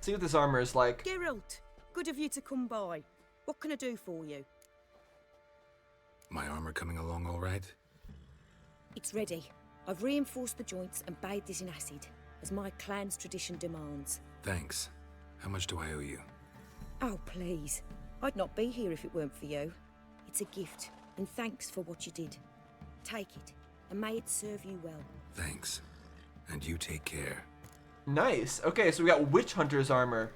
See what this armor is like. Geralt, good of you to come by. What can I do for you? My armor coming along all right? It's ready. I've reinforced the joints and bathed it in acid, as my clan's tradition demands. Thanks. How much do I owe you? Oh, please. I'd not be here if it weren't for you. It's a gift, and thanks for what you did. Take it, and may it serve you well. Thanks. And you take care. Nice. Okay, so we got Witch Hunter's armor.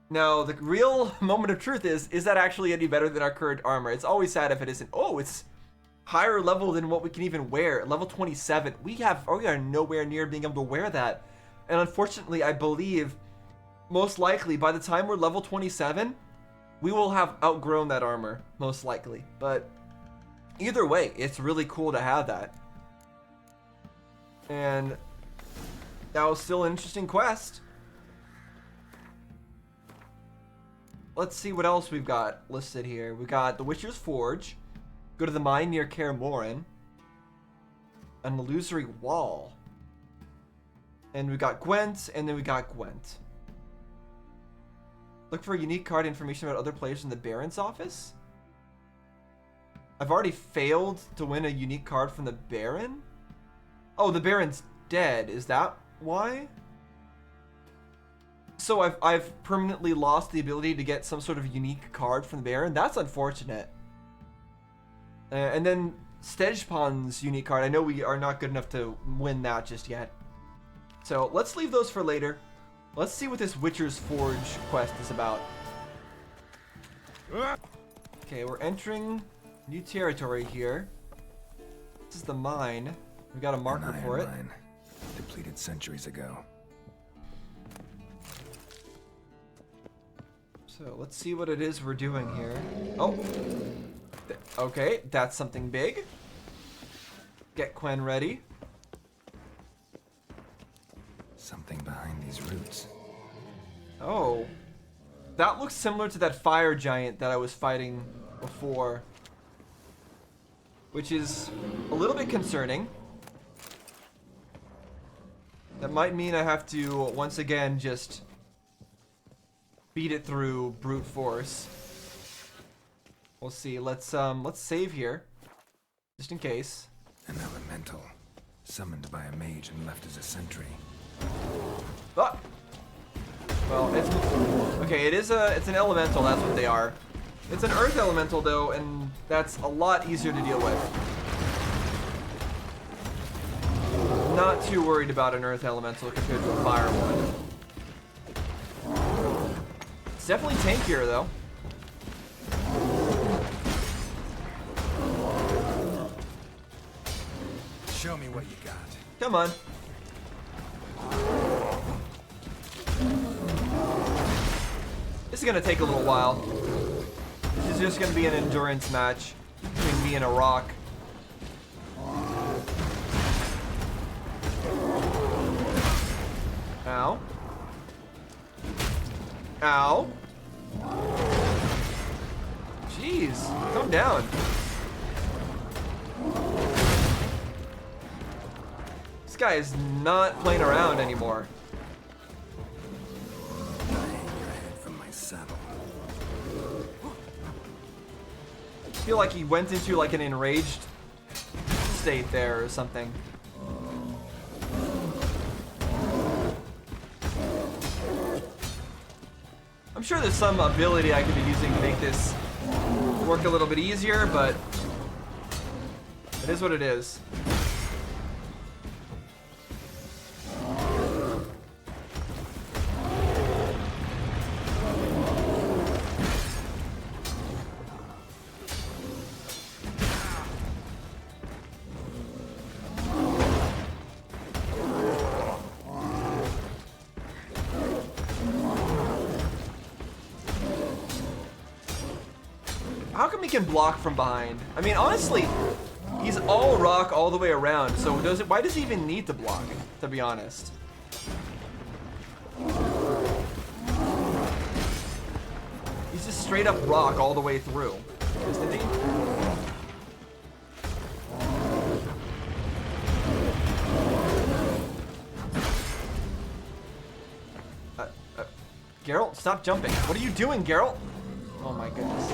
Now, the real moment of truth is that actually any better than our current armor? It's always sad if it isn't. Oh, it's higher level than what we can even wear. Level 27. We are nowhere near being able to wear that. And unfortunately, I believe, most likely, by the time we're level 27, we will have outgrown that armor, most likely. But Either way, it's really cool to have that. And that was still an interesting quest. Let's see what else we've got listed here. We got the Witcher's Forge. Go to the mine near Kaer Morhen. An illusory wall. And we got Gwent, and then we got Gwent. Look for unique card information about other players in the Baron's office. I've already failed to win a unique card from the Baron? Oh, the Baron's dead. Is that why? So I've permanently lost the ability to get some sort of unique card from the Baron? That's unfortunate. And then Stejpon's unique card. I know we are not good enough to win that just yet. So let's leave those for later. Let's see what this Witcher's Forge quest is about. Okay, we're entering new territory here. This is the mine. We got a marker for it. Mine. Depleted centuries ago. So let's see what it is we're doing here. Oh, okay, that's something big. Get Quen ready. Something behind these roots. Oh, that looks similar to that fire giant that I was fighting before, which is a little bit concerning. That might mean I have to once again just beat it through brute force. We'll see. Let's save here, just in case. An elemental, summoned by a mage and left as a sentry. Ah! Well, it's okay. It's an elemental. That's what they are. It's an earth elemental though, and that's a lot easier to deal with. Not too worried about an earth elemental compared to a fire one. It's definitely tankier though. Show me what you got. Come on. This is gonna take a little while. This is just gonna be an endurance match between me and a rock. Ow. Ow. Jeez, calm down. This guy is not playing around anymore. From my saddle. I feel like he went into like an enraged state there or something. I'm sure there's some ability I could be using to make this work a little bit easier, but it is what it is. How come he can block from behind? I mean, honestly, he's all rock all the way around, so why does he even need to block, to be honest? He's just straight up rock all the way through, isn't he? Geralt, stop jumping. What are you doing, Geralt? Oh my goodness.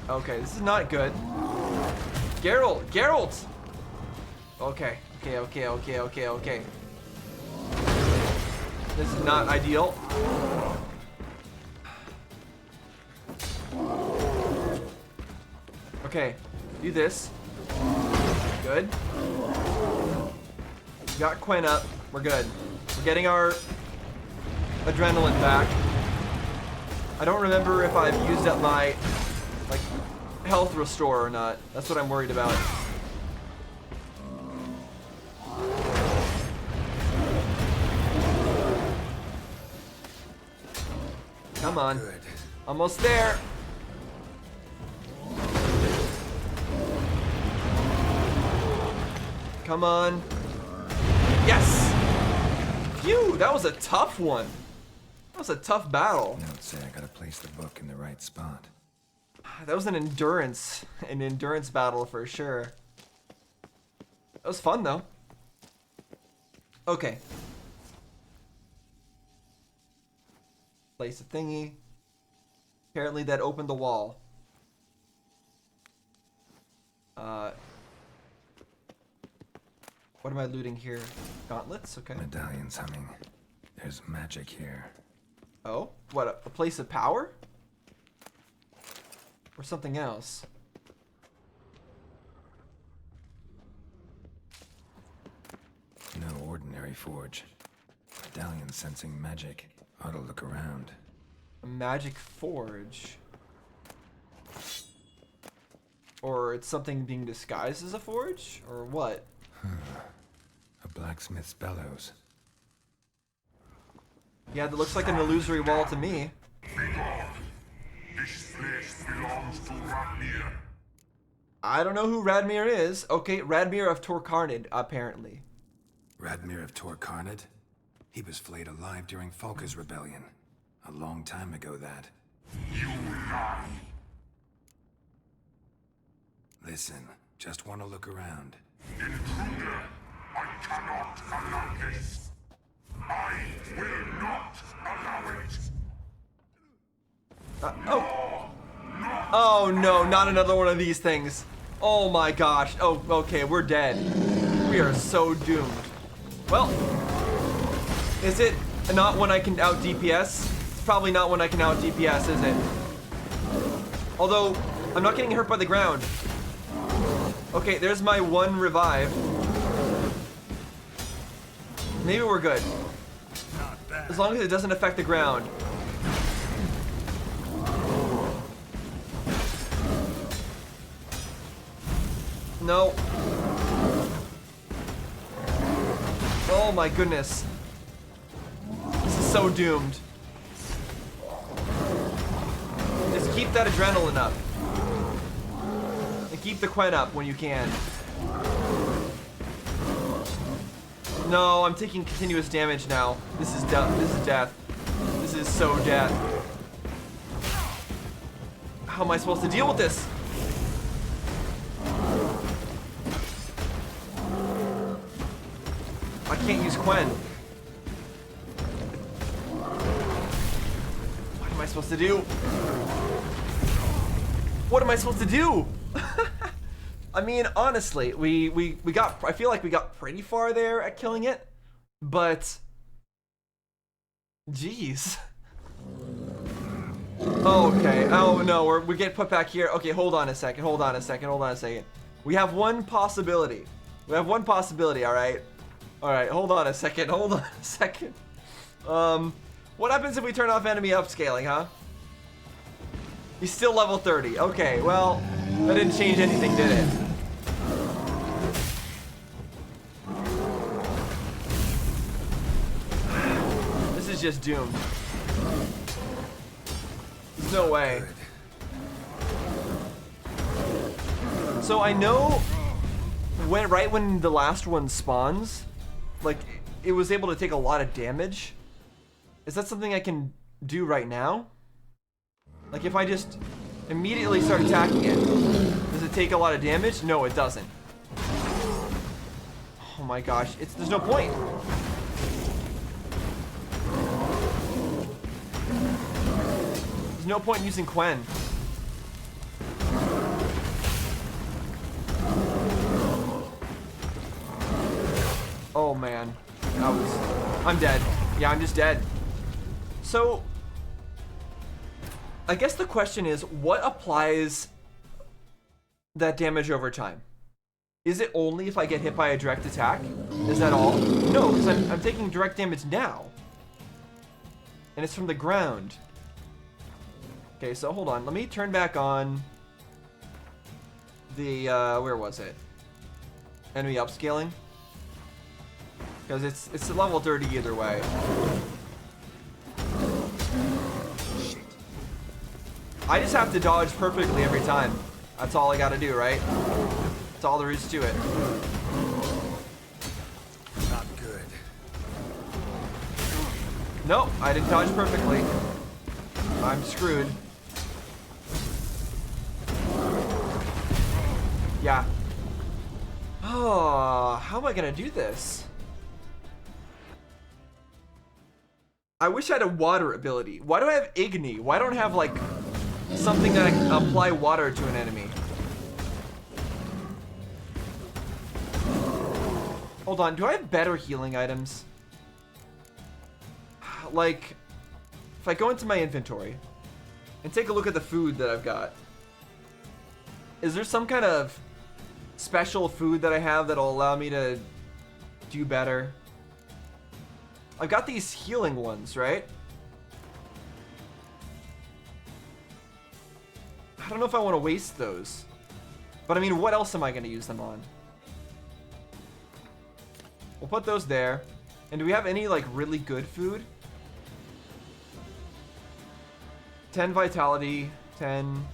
Okay, this is not good. Geralt! Geralt! Okay. Okay. This is not ideal. Okay, do this. Good. Got Quen up. We're good. We're getting our adrenaline back. I don't remember if I've used up my health restore or not. That's what I'm worried about. Come on. Good. Almost there. Come on. Yes! Phew, that was a tough one. That was a tough battle. Notes say I gotta place the book in the right spot. That was an endurance battle for sure. That was fun though. Okay. Place a thingy. Apparently that opened the wall. What am I looting here? Gauntlets? Okay. Medallion's humming. There's magic here. Oh? What, a place of power? Or something else? No ordinary forge. Medallion sensing magic. Ought to look around. A magic forge. Or it's something being disguised as a forge? Or what? A blacksmith's bellows. Yeah, that looks like an illusory wall to me. This place belongs to Radmir. I don't know who Radmir is. Okay, Radmir of Torcarnid, apparently. Radmir of Torcarnid? He was flayed alive during Falka's rebellion. A long time ago, that. You lie. Listen, just want to look around. Intruder, I cannot allow this. I will not allow it. Oh. Oh no, not another one of these things. Oh my gosh. Oh, okay, we're dead. We are so doomed. Well, is it not when I can out DPS? It's probably not when I can out DPS, is it? Although, I'm not getting hurt by the ground. Okay, there's my one revive. Maybe we're good. As long as it doesn't affect the ground. No. Oh my goodness. This is so doomed. Just keep that adrenaline up. And keep the Quen up when you can. No, I'm taking continuous damage now. This is death. This is death. This is so death. How am I supposed to deal with this? I can't use Quen. What am I supposed to do? What am I supposed to do? I mean, honestly, we got, I feel like we got pretty far there at killing it, but jeez. Okay, oh no, we get put back here. Okay, hold on a second, hold on a second. We have one possibility. All right? All right, hold on a second. What happens if we turn off enemy upscaling, huh? He's still level 30. Okay, well, that didn't change anything, did it? This is just doomed. There's no way. So I know right when the last one spawns, like, it was able to take a lot of damage. Is that something I can do right now? Like, if I just immediately start attacking it, does it take a lot of damage? No, it doesn't. Oh my gosh, there's no point. There's no point in using Quen. Oh man, I'm dead. Yeah, I'm just dead. So, I guess the question is, what applies that damage over time? Is it only if I get hit by a direct attack? Is that all? No, because I'm taking direct damage now. And it's from the ground. Okay, so hold on. Let me turn back on the, where was it? Enemy upscaling. Because it's level 30 either way. I just have to dodge perfectly every time. That's all I gotta do, right? That's all there is to it. Nope, I didn't dodge perfectly. I'm screwed. Yeah. Oh, how am I gonna do this? I wish I had a water ability. Why do I have Igni? Why don't I have like something that I can apply water to an enemy? Hold on, do I have better healing items? Like, if I go into my inventory and take a look at the food that I've got, is there some kind of special food that I have that'll allow me to do better? I've got these healing ones, right? I don't know if I want to waste those. But I mean, what else am I going to use them on? We'll put those there. And do we have any like really good food? 10 vitality, 10,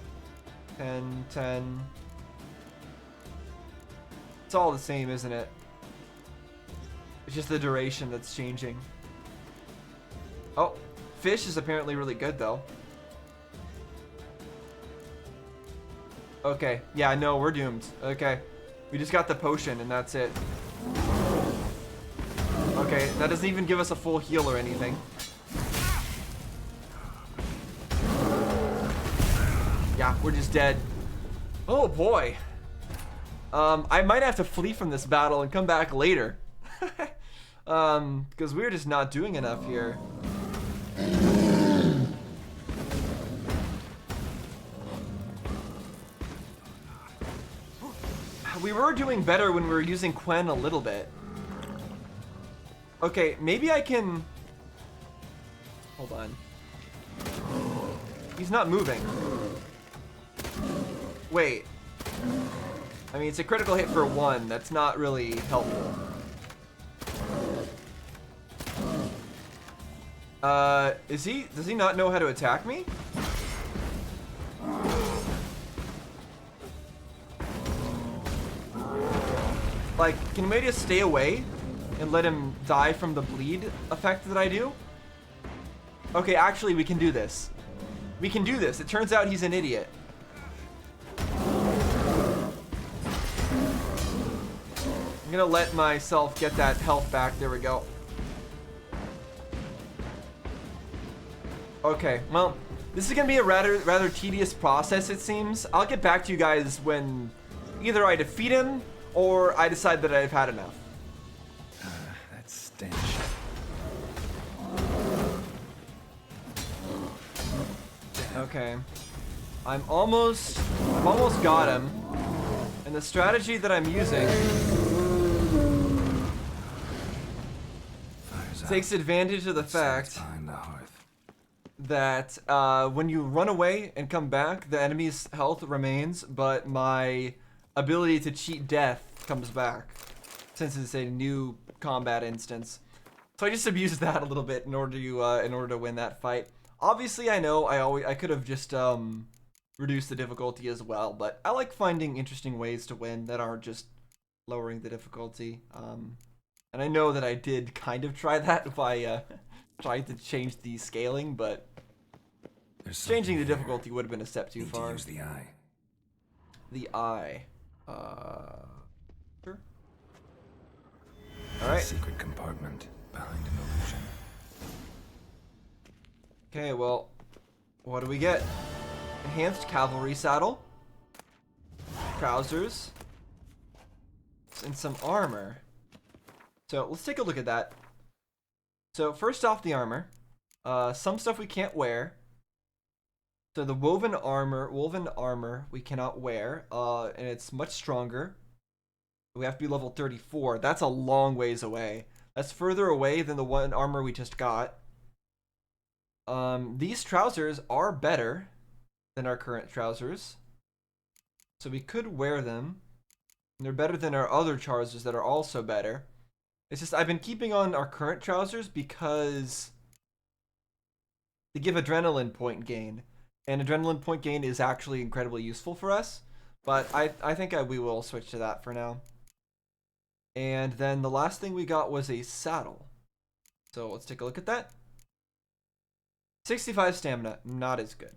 10, 10. It's all the same, isn't it? It's just the duration that's changing. Oh, fish is apparently really good though. Okay, yeah, no, we're doomed. Okay, we just got the potion and that's it. Okay, that doesn't even give us a full heal or anything. Yeah, we're just dead. Oh boy. I might have to flee from this battle and come back later. Because we're just not doing enough here. We were doing better when we were using Quen a little bit. Okay, maybe I can... Hold on. He's not moving. Wait. I mean, it's a critical hit for 1. That's not really helpful. Does he not know how to attack me? Like, can we just stay away and let him die from the bleed effect that I do? Okay, actually, we can do this. We can do this. It turns out he's an idiot. I'm gonna let myself get that health back. There we go. Okay, well, this is gonna be a rather tedious process, it seems. I'll get back to you guys when either I defeat him or I decide that I've had enough. That stench. Okay. I've almost got him. And the strategy that I'm using takes advantage of the fact that when you run away and come back, the enemy's health remains, but my ability to cheat death comes back, since it's a new combat instance. So I just abused that a little bit in order to win that fight. Obviously, I know I could have just reduced the difficulty as well, but I like finding interesting ways to win that aren't just lowering the difficulty. And I know that I did kind of try that by trying to change the scaling, but changing the difficulty would have been a step too far. Use the eye. The eye. Sure. All right. Secret compartment behind an illusion. Okay, well, what do we get? Enhanced cavalry saddle, trousers, and some armor. So let's take a look at that. So first off, the armor. Some stuff we can't wear. So the woven armor we cannot wear, and it's much stronger. We have to be level 34. That's a long ways away. That's further away than the one armor we just got. These trousers are better than our current trousers, so we could wear them. And they're better than our other trousers that are also better. It's just I've been keeping on our current trousers because they give adrenaline point gain. And adrenaline point gain is actually incredibly useful for us. But I think we will switch to that for now. And then the last thing we got was a saddle. So let's take a look at that. 65 stamina, not as good.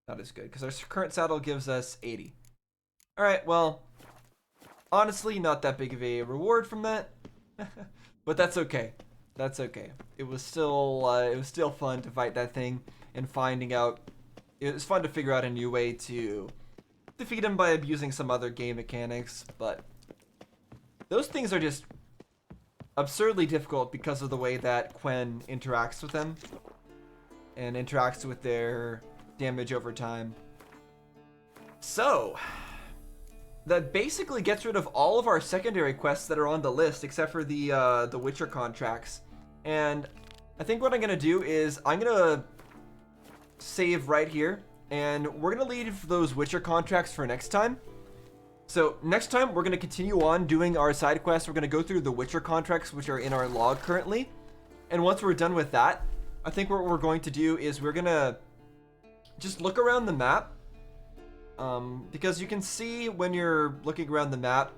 Not as good, because our current saddle gives us 80. Alright, well, honestly, not that big of a reward from that. But that's okay. That's okay. It was still fun to fight that thing and finding out. It was fun to figure out a new way to defeat him by abusing some other game mechanics, but those things are just absurdly difficult because of the way that Quen interacts with them and interacts with their damage over time. So, that basically gets rid of all of our secondary quests that are on the list except for the Witcher contracts. And I think what I'm gonna do is I'm gonna save right here, and we're gonna leave those Witcher contracts for next time. So next time we're gonna continue on doing our side quests. We're gonna go through the Witcher contracts, which are in our log currently. And once we're done with that, I think what we're going to do is we're gonna just look around the map. Because you can see when you're looking around the map,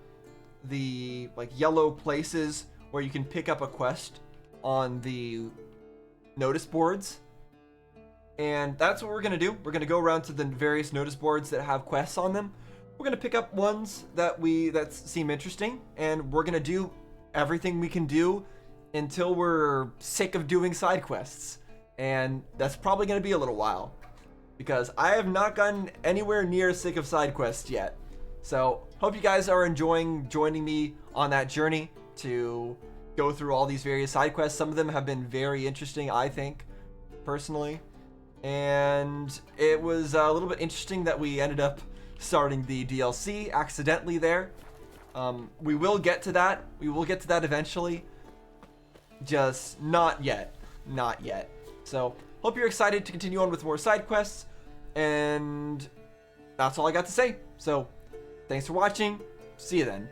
the like yellow places where you can pick up a quest on the notice boards. And that's what we're gonna do. We're gonna go around to the various notice boards that have quests on them. We're gonna pick up ones that seem interesting, and we're gonna do everything we can do until we're sick of doing side quests. And that's probably gonna be a little while, because I have not gotten anywhere near sick of side quests yet. So hope you guys are enjoying joining me on that journey to go through all these various side quests. Some of them have been very interesting, I think, personally. And it was a little bit interesting that we ended up starting the DLC accidentally there. We will get to that. We will get to that eventually. Just not yet. Not yet. So hope you're excited to continue on with more side quests. And that's all I got to say. So thanks for watching. See you then.